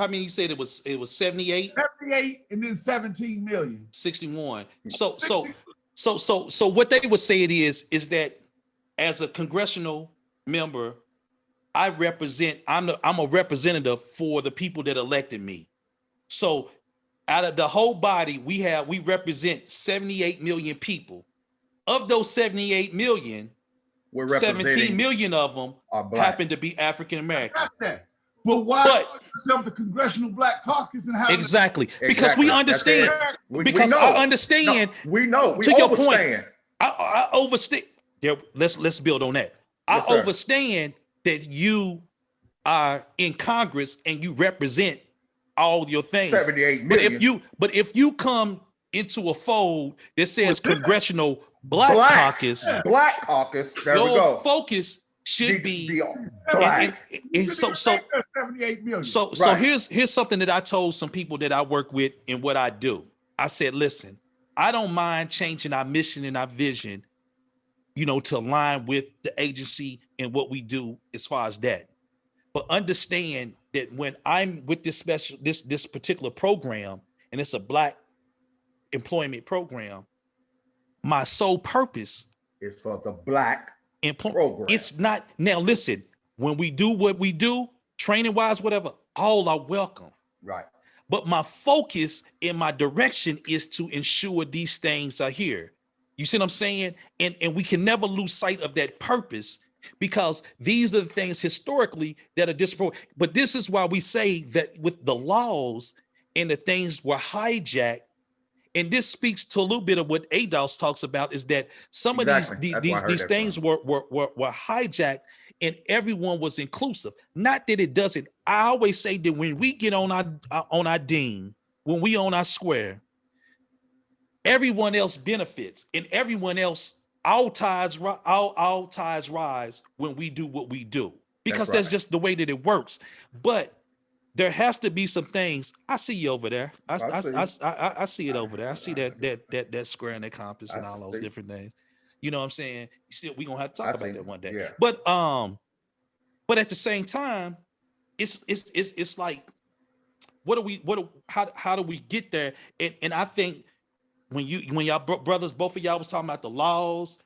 many you said it was 78
78 and then 17 million.
61. So what they would say it is that as a congressional member, I'm a representative for the people that elected me. So out of the whole body, we represent 78 million people. Of those 78 million, 17 million of them happen to be African American.
But why call yourself the Congressional Black Caucus and how
exactly? Because we understand. Because I understand.
No, we know. We
to
overstand.
Your point, I overstand. Yeah, let's build on that. Yes, I understand that you are in Congress and you represent all your things.
78 million.
But if you come into a fold that says Congressional Black Caucus,
Black Caucus, there we go.
Your focus should be black. So
78 million.
So here's something that I told some people that I work with and what I do. I said, listen, I don't mind changing our mission and our vision, to align with the agency and what we do as far as that. But understand that when I'm with this particular program, and it's a Black employment program, my sole purpose
is for the Black program.
It's not. Now listen, when we do what we do, training wise, whatever, all are welcome.
Right.
But my focus and my direction is to ensure these things are here. You see what I'm saying? And we can never lose sight of that purpose, because these are the things historically that are disproportionate. But this is why we say that with the laws and the things were hijacked. And this speaks to a little bit of what ADOS talks about, is that some of these things were hijacked and everyone was inclusive. Not that it doesn't. I always say that when we get on our dean, when we on our square, everyone else benefits, and everyone else, all tides rise when we do what we do, because that's just the way that it works. But there has to be some things. I see you over there. I see it over there. I see that square and that compass and all those different things. You know what I'm saying? Still, we gonna have to talk about that one day.
Yeah.
But at the same time, it's like, how do we get there? And I think when y'all brothers, both of y'all was talking about the laws,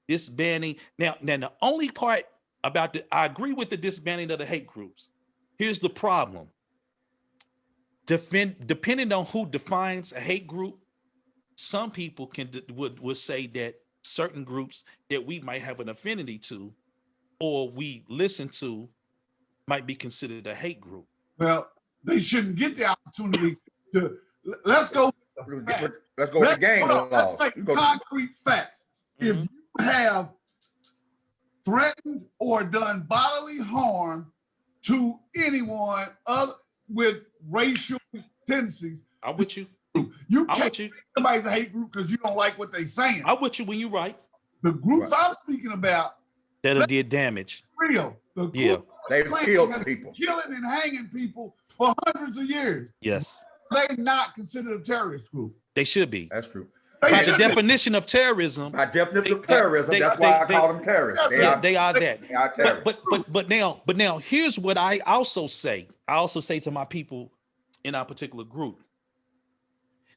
disbanding. Now the only part about I agree with the disbanding of the hate groups. Here's the problem. Depending on who defines a hate group, some people would say that certain groups that we might have an affinity to or we listen to might be considered a hate group.
Well, they shouldn't get the opportunity to. Let's go with
the game laws.
Let's make concrete facts. Mm-hmm. If you have threatened or done bodily harm to anyone other with racial tendencies,
I'm with you.
You can't say somebody's a hate group because you don't like what they're saying.
I'm with you when you're right.
The groups I'm speaking about
that did damage.
Real.
They've killed people.
Killing and hanging people for hundreds of years.
Yes.
They're not considered a terrorist group.
They should be.
That's true.
By the definition of terrorism.
By definition of terrorism, that's why I call them terrorists.
They are that.
They are terrorists.
But now here's what I also say. I also say to my people in our particular group.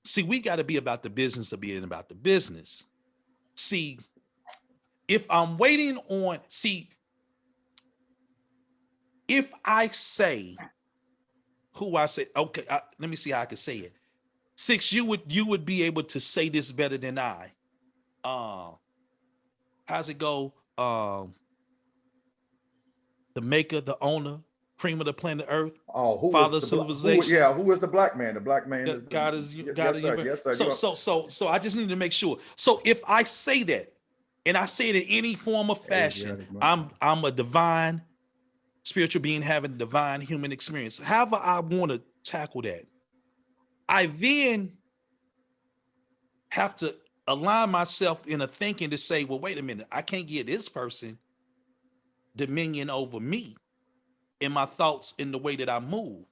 See, we got to be about the business of being about the business. See, if I'm waiting on, if I say who I say, okay, let me see how I can say it. 6, you would be able to say this better than I. How's it go? The maker, the owner, cream of the planet Earth.
Oh, who
father of civilization?
Who is the black man? The black man is
God is
yes, sir.
So I just need to make sure. So if I say that, and I say it in any form of fashion, I'm a divine spiritual being having a divine human experience. However I want to tackle that, I then have to align myself in a thinking to say, well, wait a minute, I can't give this person dominion over me in my thoughts, in the way that I move.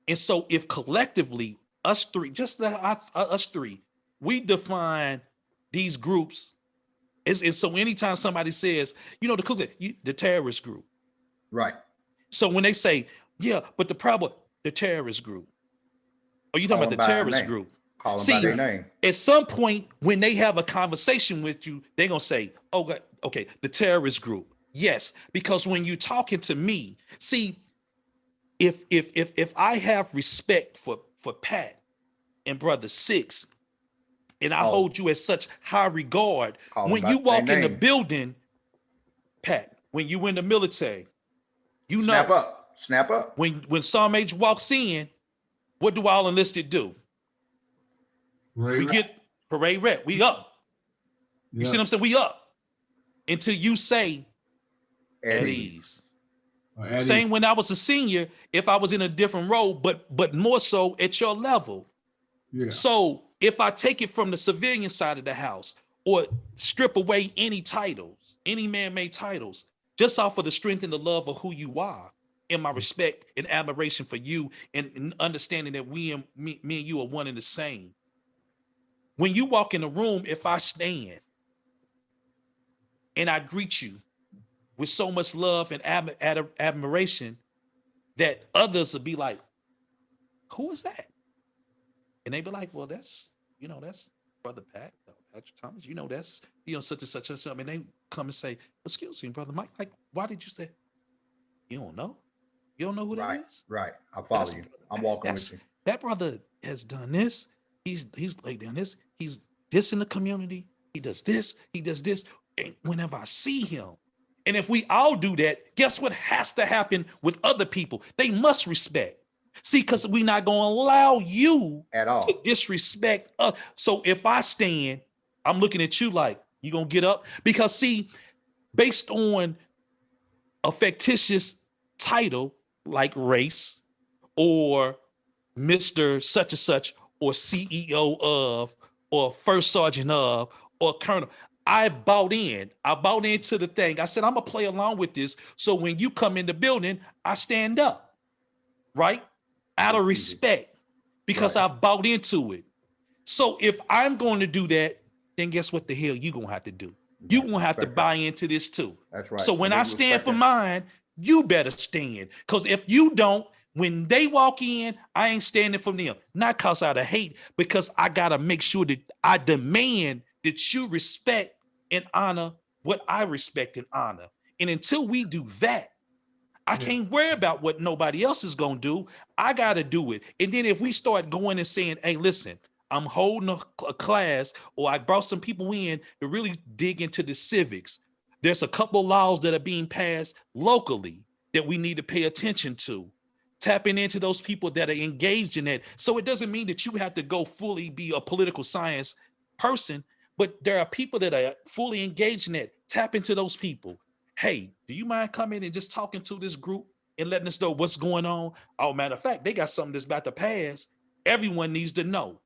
And so if collectively, us three, we define these groups It's so anytime somebody says, you know, the terrorist group.
Right.
So when they say, yeah, but the problem, the terrorist group. Are you talking about the terrorist group?
Call them by their name.
At some point when they have a conversation with you, they're gonna say, oh, okay, the terrorist group. Yes, because when you're talking to me, see, if I have respect for Pat and Brother Six, and I hold you as such high regard, when you walk in the building, Pat, when you in the military, you know,
snap up.
When Psalm H walks in, what do all enlisted do? Get parade rep. We up. You see what I'm saying? We up until you say at ease. Same when I was a senior, if I was in a different role, but more so at your level.
Yeah.
So if I take it from the civilian side of the house or strip away any titles, any man-made titles, just off of the strength and the love of who you are, and my respect and admiration for you, and understanding that me and you are one and the same. When you walk in the room, if I stand and I greet you with so much love and admiration that others will be like, who is that? And they be like, well, that's Brother Pat, Patrick Thomas, that's, such and such and such. And they come and say, excuse me, Brother Mike, like, why did you say, you don't know? You don't know who that is?
Right. I follow you. I'm walking with you.
That brother has done this. He's laid down this. He's this in the community. He does this. He does this. And whenever I see him, and if we all do that, guess what has to happen with other people? They must respect. See, because we're not going to allow you
at all
to disrespect us. So if I stand, I'm looking at you like, you going to get up? Because see, based on a fictitious title like race or Mr. such and such or CEO of or first sergeant of or colonel, I bought into the thing. I said, I'm going to play along with this. So when you come in the building, I stand up, right? Out of respect, because I've bought into it. So if I'm going to do that, then guess what the hell you going to have to do? You're going to have to buy into this too.
That's right.
So when I stand for mine, you better stand. Because if you don't, when they walk in, I ain't standing for them. Not because out of hate, because I got to make sure that I demand that you respect and honor what I respect and honor. And until we do that, I can't worry about what nobody else is going to do. I got to do it. And then if we start going and saying, hey, listen, I'm holding a class, or I brought some people in to really dig into the civics. There's a couple of laws that are being passed locally that we need to pay attention to. Tapping into those people that are engaged in it. So it doesn't mean that you have to go fully be a political science person, but there are people that are fully engaged in it. Tap into those people. Hey, do you mind coming and just talking to this group and letting us know what's going on? Oh, matter of fact, they got something that's about to pass. Everyone needs to know.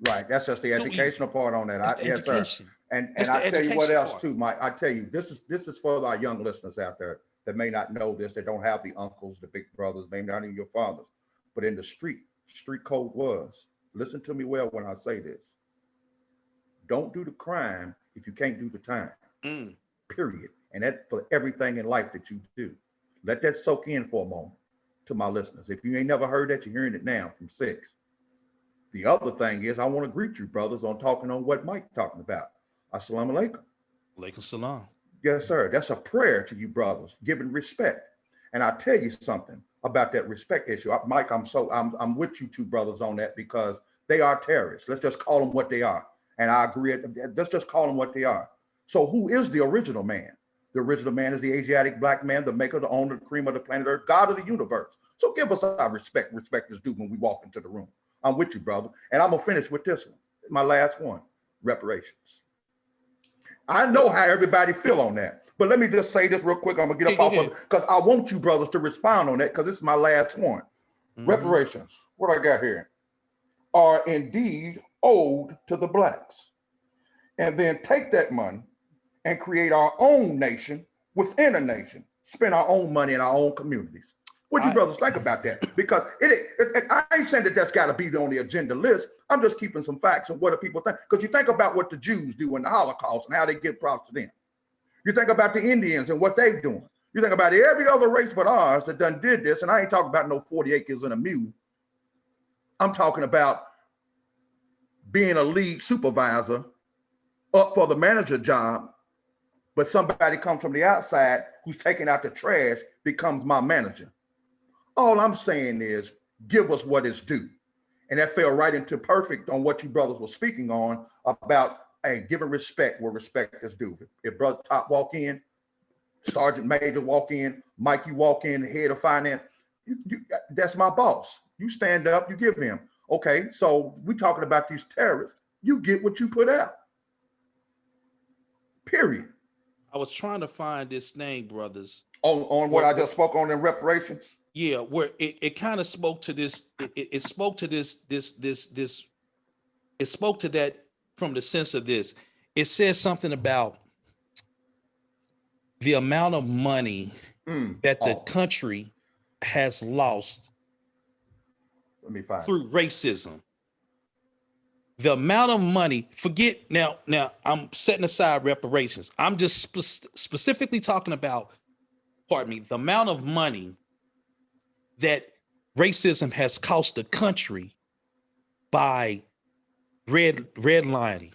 Right. That's just the educational part on that. Yes, sir. And I tell you what else too, Mike. I tell you, this is for our young listeners out there that may not know this, that don't have the uncles, the big brothers, maybe not even your fathers. But in the street code was, listen to me well when I say this. Don't do the crime if you can't do the time. Period. And that for everything in life that you do. Let that soak in for a moment to my listeners. If you ain't never heard that, you're hearing it now from 6. The other thing is, I want to greet you, brothers, on talking on what Mike talking about. Assalamu alaikum.
Alaikum salam.
Yes, sir. That's a prayer to you, brothers, giving respect. And I tell you something about that respect issue. Mike, I'm with you two brothers on that, because they are terrorists. Let's just call them what they are. And I agree. Let's just call them what they are. So who is the original man? The original man is the Asiatic black man, the maker, the owner, the cream of the planet Earth, God of the universe. So give us our respect. Respect is due when we walk into the room. I'm with you, brother. And I'm going to finish with this one. My last one, reparations. I know how everybody feel on that. But let me just say this real quick. I'm going to get up off of it, because I want you brothers to respond on that, because this is my last one. Reparations, what I got here, are indeed owed to the blacks. And then take that money and create our own nation within a nation. Spend our own money in our own communities. What do you brothers think about that? Because I ain't saying that that's got to be on the agenda list. I'm just keeping some facts of what do people think. Because you think about what the Jews do in the Holocaust and how they give props to them. You think about the Indians and what they doing. You think about every other race but ours that done did this. And I ain't talking about no 40 acres and a mule. I'm talking about being a lead supervisor up for the manager job, but somebody comes from the outside who's taking out the trash becomes my manager. All I'm saying is give us what is due. And that fell right into perfect on what you brothers were speaking on about, hey, giving respect where respect is due. If Brother Top walk in, Sergeant Major walk in, Mike, you walk in, head of finance, that's my boss. You stand up, you give him. Okay, so we talking about these terrorists. You get what you put out. Period.
I was trying to find this thing, brothers.
On what I just spoke on in reparations?
Yeah, where it kind of spoke to this, it spoke to this, it spoke to that from the sense of this. It says something about the amount of money that the country has lost through racism. The amount of money, forget now I'm setting aside reparations. I'm just specifically talking about, the amount of money that racism has cost the country by redlining,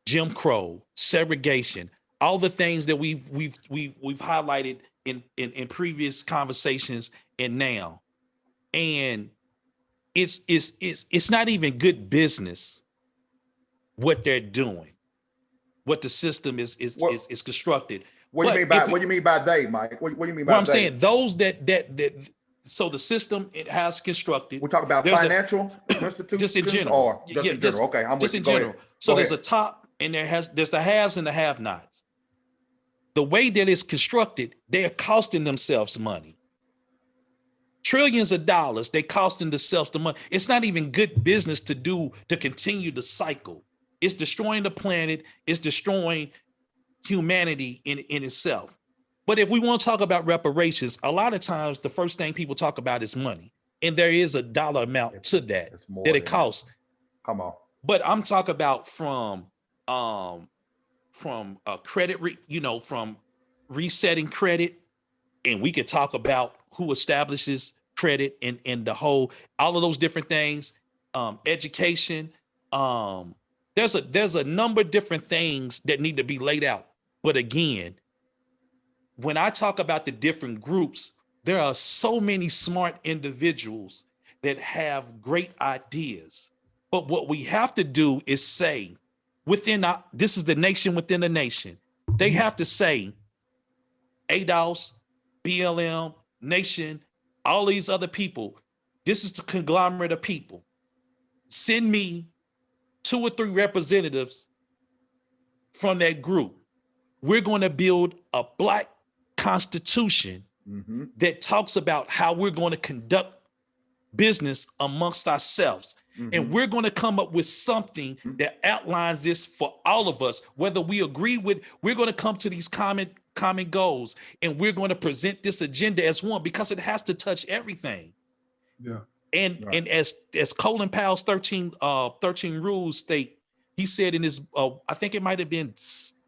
Jim Crow, segregation, all the things that we've highlighted in previous conversations and now. And it's not even good business what they're doing, what the system is constructed.
What do you mean by they, Mike? What do you mean by
I'm saying those that so the system it has constructed.
We're talking about financial institutions,
just in general,
or just in general. Okay, I'm
just
with
in
you.
general.
Go ahead.
So there's a top, and there's the haves and the have-nots. The way that it's constructed, they are costing themselves money. Trillions of dollars, they costing themselves the money. It's not even good business to continue the cycle. It's destroying the planet. It's destroying humanity in itself. But if we want to talk about reparations, a lot of times the first thing people talk about is money. And there is a dollar amount to that it costs.
Come on.
But I'm talking about from credit, from resetting credit. And we could talk about who establishes credit and the whole, all of those different things, education. There's a number of different things that need to be laid out. But again, when I talk about the different groups, there are so many smart individuals that have great ideas. But what we have to do is say, this is the nation within the nation. They have to say, ADOS, BLM, Nation, all these other people, this is the conglomerate of people. Send me 2 or 3 representatives from that group. We're going to build a Black constitution that talks about how we're going to conduct business amongst ourselves. And we're going to come up with something that outlines this for all of us, whether we agree with, we're going to come to these common goals, and we're going to present this agenda as one, because it has to touch everything.
Yeah.
And as Colin Powell's 13 rules state, he said in his, I think it might have been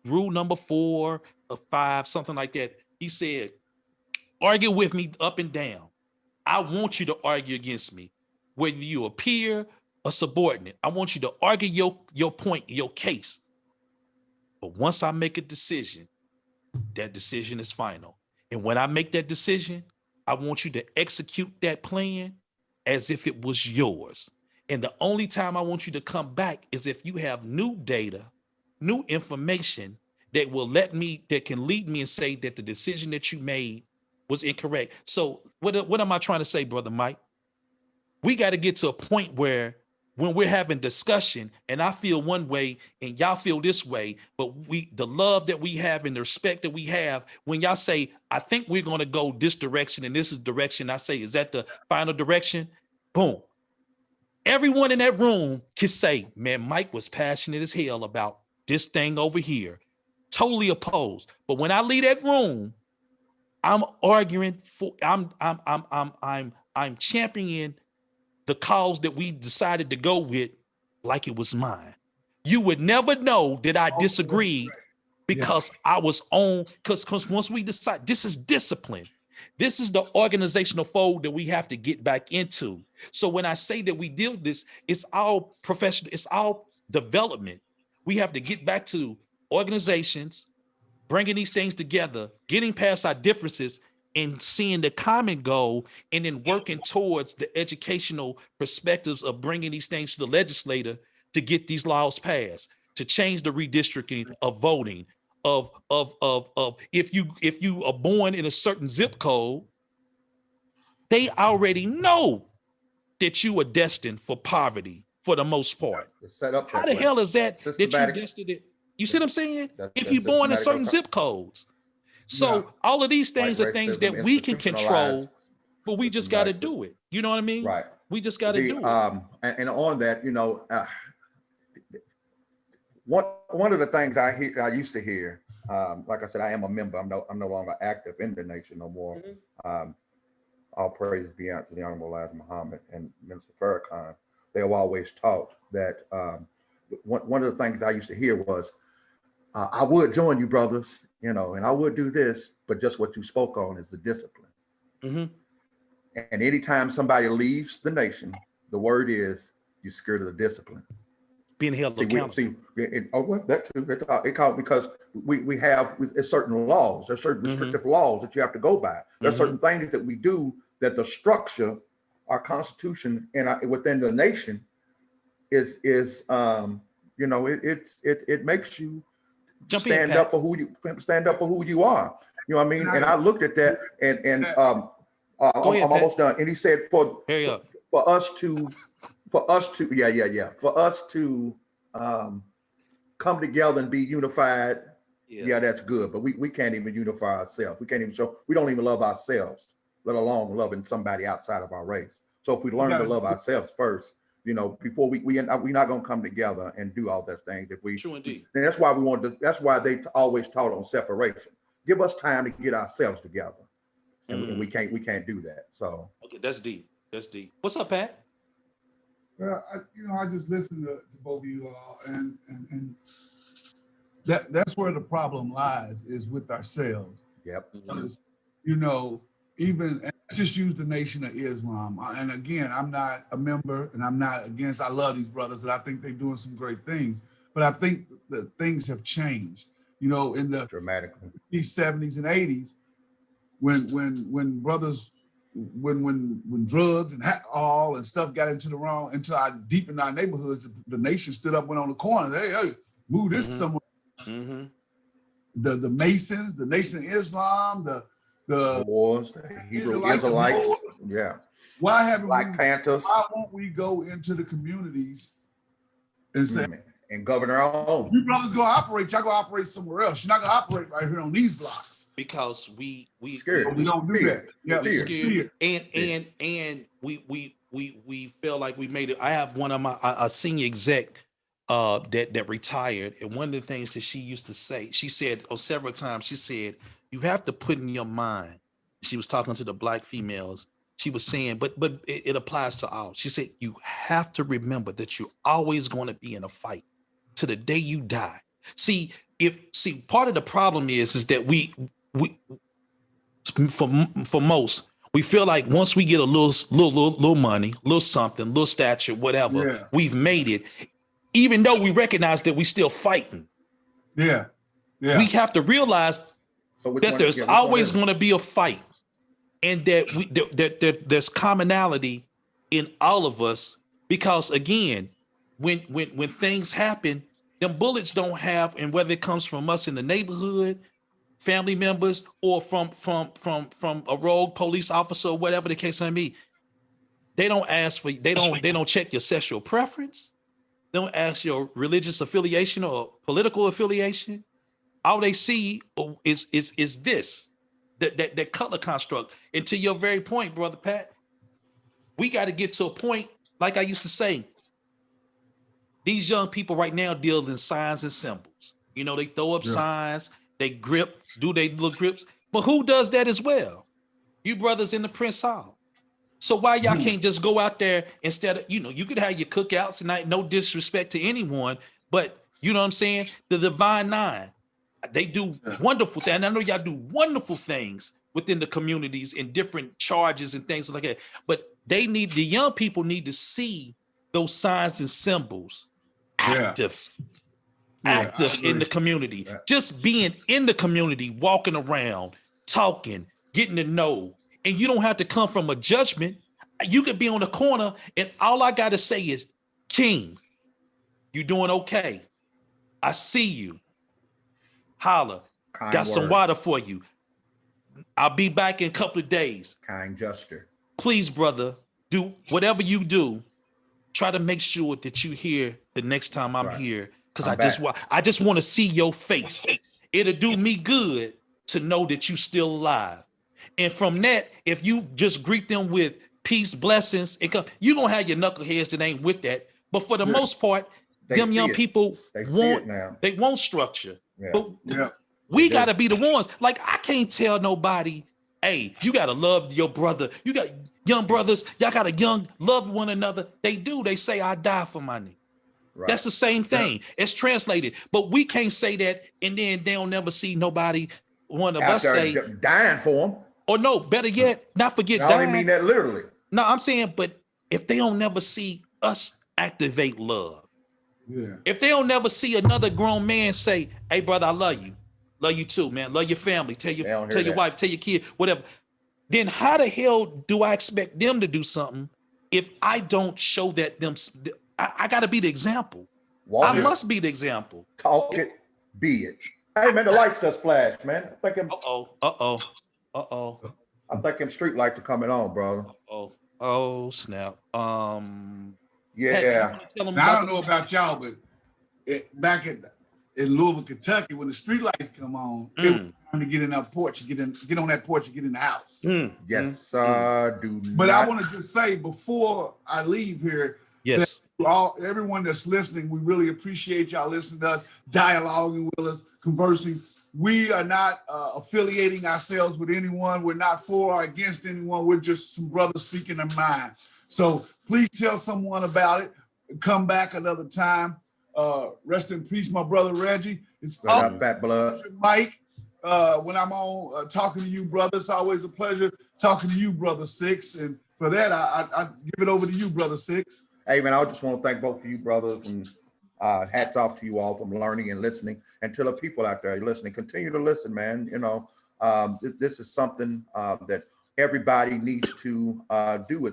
rule number 4 or 5, something like that. He said, argue with me up and down. I want you to argue against me, whether you a peer or subordinate. I want you to argue your point, your case. But once I make a decision, that decision is final. And when I make that decision, I want you to execute that plan as if it was yours. And the only time I want you to come back is if you have new data, new information that can lead me and say that the decision that you made was incorrect. So what am I trying to say, Brother Mike? We got to get to a point where when we're having discussion and I feel one way and y'all feel this way, but the love that we have and the respect that we have, when y'all say, I think we're going to go this direction and this is the direction, I say, is that the final direction? Boom. Everyone in that room can say, man, Mike was passionate as hell about this thing over here. Totally opposed. But when I leave that room, I'm arguing for, I'm championing the cause that we decided to go with like it was mine. You would never know that I disagreed because I was on, because once we decide, this is discipline. This is the organizational fold that we have to get back into. So when I say that we deal with this, it's all professional, it's all development. We have to get back to organizations, bringing these things together, getting past our differences and seeing the common goal, and then working towards the educational perspectives of bringing these things to the legislator to get these laws passed, to change the redistricting of voting, of if you are born in a certain zip code, they already know that you are destined for poverty for the most part.
It's set up
How the
way.
hell is that
Systematic.
you destined it? You see what I'm saying? If
That's
you're born in
systematic
certain zip codes. So all of these things
White
are things
racism
that we can control,
institutionalized
but we just got to do it. You know what I mean?
Right.
We just got to do it.
And on that, one of the things I used to hear, like I said, I am a member. I'm no longer active in the nation no more. All praises be out to the Honorable Elijah Muhammad and Minister Farrakhan. They have always taught that one of the things I used to hear was, I would join you, brothers, and I would do this, but just what you spoke on is the discipline. And anytime somebody leaves the nation, the word is you're scared of the discipline.
Being held accountable.
That too. It called because we have certain laws. There's certain restrictive laws that you have to go by. There's certain things that we do that the structure, our constitution, and within the nation is it makes you stand up for who you are. You know what I mean? And I looked at that and I'm almost done. And he said for us to come together and be unified. Yeah, that's good. But we can't even unify ourselves. We don't even love ourselves, let alone loving somebody outside of our race. So if we learn to love ourselves first, before we're not going to come together and do all those things. True indeed. And that's why that's why they always taught on separation. Give us time to get ourselves together. And we can't do that. So
okay, that's deep. What's up, Pat?
Well, I just listened to both of you all, and that's where the problem lies, is with ourselves.
Yep.
Even just use the Nation of Islam. And again, I'm not a member, and I'm not against. I love these brothers, and I think they're doing some great things. But I think that things have changed. In the
dramatically
70s and 80s, when brothers. When drugs and alcohol and stuff got deep in our neighborhoods, the nation stood up, went on the corner, hey, move this somewhere. The Masons, the Nation of Islam, the
Wars, the Hebrew Israelites,
Why haven't
Black Panthers?
Why won't we go into the communities and say,
and govern our own?
You brothers go operate, y'all go operate somewhere else. You're not gonna operate right here on these blocks.
Because we
scared. We don't do that. Yeah,
we're scared. And we feel like we made it. I have one of my a senior exec that retired, and one of the things that she used to say, she said several times, she said, you have to put in your mind. She was talking to the Black females. She was saying, but it applies to all. She said, you have to remember that you're always going to be in a fight to the day you die. See, part of the problem is that we for most, we feel like once we get a little money, little something, little stature, whatever, we've made it, even though we recognize that we still fighting.
Yeah.
We have to realize that there's always going to be a fight, and that there's commonality in all of us, because again, when things happen, them bullets don't have, and whether it comes from us in the neighborhood, family members, or from a rogue police officer, or whatever the case may be, they don't check your sexual preference. They don't ask your religious affiliation or political affiliation. All they see is this, that color construct. And to your very point, Brother Pat, we got to get to a point, like I used to say, these young people right now deal in signs and symbols. They throw up signs, they grip, do they little grips, But who does that as well? You brothers in the Prince Hall. So why y'all can't just go out there instead of, you could have your cookouts tonight, no disrespect to anyone, but you know what I'm saying? The Divine Nine, they do wonderful things. And I know y'all do wonderful things within the communities in different charges and things like that. But the young people need to those signs and symbols active in the community. Just being in the community, walking around, talking, getting to know. And you don't have to come from a judgment. You could be on the corner and all I got to say is, King, you doing okay? I see you. Holla.
Kind
got
words.
Some water for you. I'll be back in a couple of days.
Kind gesture.
Please, brother, do whatever you do. Try to make sure that you here the next time I'm here. Because I just want to see your face. It'll do me good to know that you still alive. And from that, if you just greet them with peace, blessings, you're going to have your knuckleheads that ain't with that. But for the most part, them young people they want structure. But we got to be the ones. Like, I can't tell nobody, hey, you got to love your brother. You got young brothers. Y'all got to love one another. They do. They say, I die for my nigga. Right. That's the same thing. It's translated. But we can't say that and then they'll never see nobody, one of us say.
Dying for them.
Or no, better yet, not forget
dying. I only mean that literally.
No, I'm saying, but if they don't never see us activate love, if they don't never see another grown man say, hey, brother, I love you. Love you too, man. Love your family. Tell your wife, tell your kid, whatever. Then how the hell do I expect them to do something if I don't show that them? I got to be the example. I must be the example.
Talk it, be it. Hey, man, the lights just flashed, man. I'm thinking street lights are coming on, brother.
Oh, snap.
Yeah. Now, I don't know about y'all, but back in Louisville, Kentucky, when the street lights come on, it was time to get in that porch, get on that porch and get in the house.
Yes, sir.
But I want to just say before I leave here, everyone that's listening, we really appreciate y'all listening to us, dialoguing with us, conversing. We are not affiliating ourselves with anyone. We're not for or against anyone. We're just some brothers speaking their mind. So please tell someone about it. Come back another time. Rest in peace, my brother Reggie. It's
back blood.
Mike, when I'm on talking to you, brother, it's always a pleasure talking to you, brother Six. And for that, I give it over to you, brother Six.
Hey, man, I just want to thank both of you brothers, and hats off to you all from learning and listening. And to the people out there listening, continue to listen, man. You know, this is something that everybody needs to do,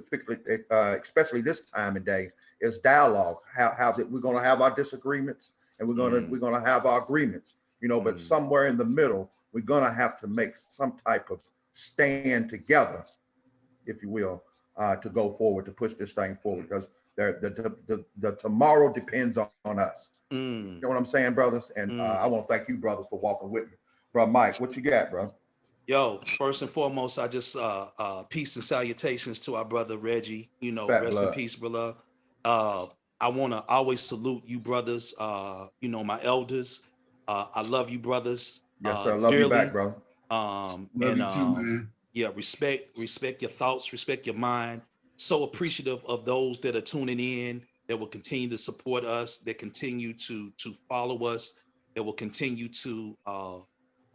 especially this time of day, is dialogue. How we're going to have our disagreements and we're going to have our agreements, you know, but somewhere in the middle, we're going to have to make some type of stand together, if you will, to go forward, to push this thing forward, because the tomorrow depends on us. You know what I'm saying, brothers? And I want to thank you, brothers, for walking with me. Bro, Mike, what you got, bro?
Yo, first and foremost, I just peace and salutations to our brother Reggie. You know, rest in peace, brother. I want to always salute you, brothers. You know, my elders. I love you, brothers.
Yes, sir. Love dearly. You back, bro.
Love you too, man.
Yeah, respect your thoughts, respect your mind. So appreciative of those that are tuning in, that will continue to support us, that continue to follow us, that will continue to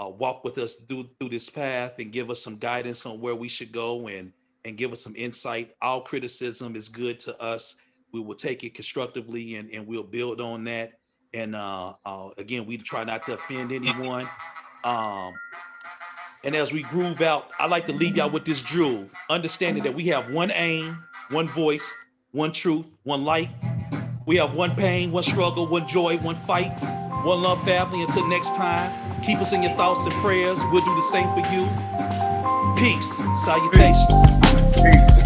walk with us through this path and give us some guidance on where we should go and give us some insight. All criticism is good to us. We will take it constructively and we'll build on that. And again, we try not to offend anyone. And as we groove out, I like to leave y'all with this jewel, understanding that we have one aim, one voice, one truth, one light. We have one pain, one struggle, one joy, one fight, one love, family. Until next time, keep us in your thoughts and prayers. We'll do the same for you. Peace. Salutations.
Peace.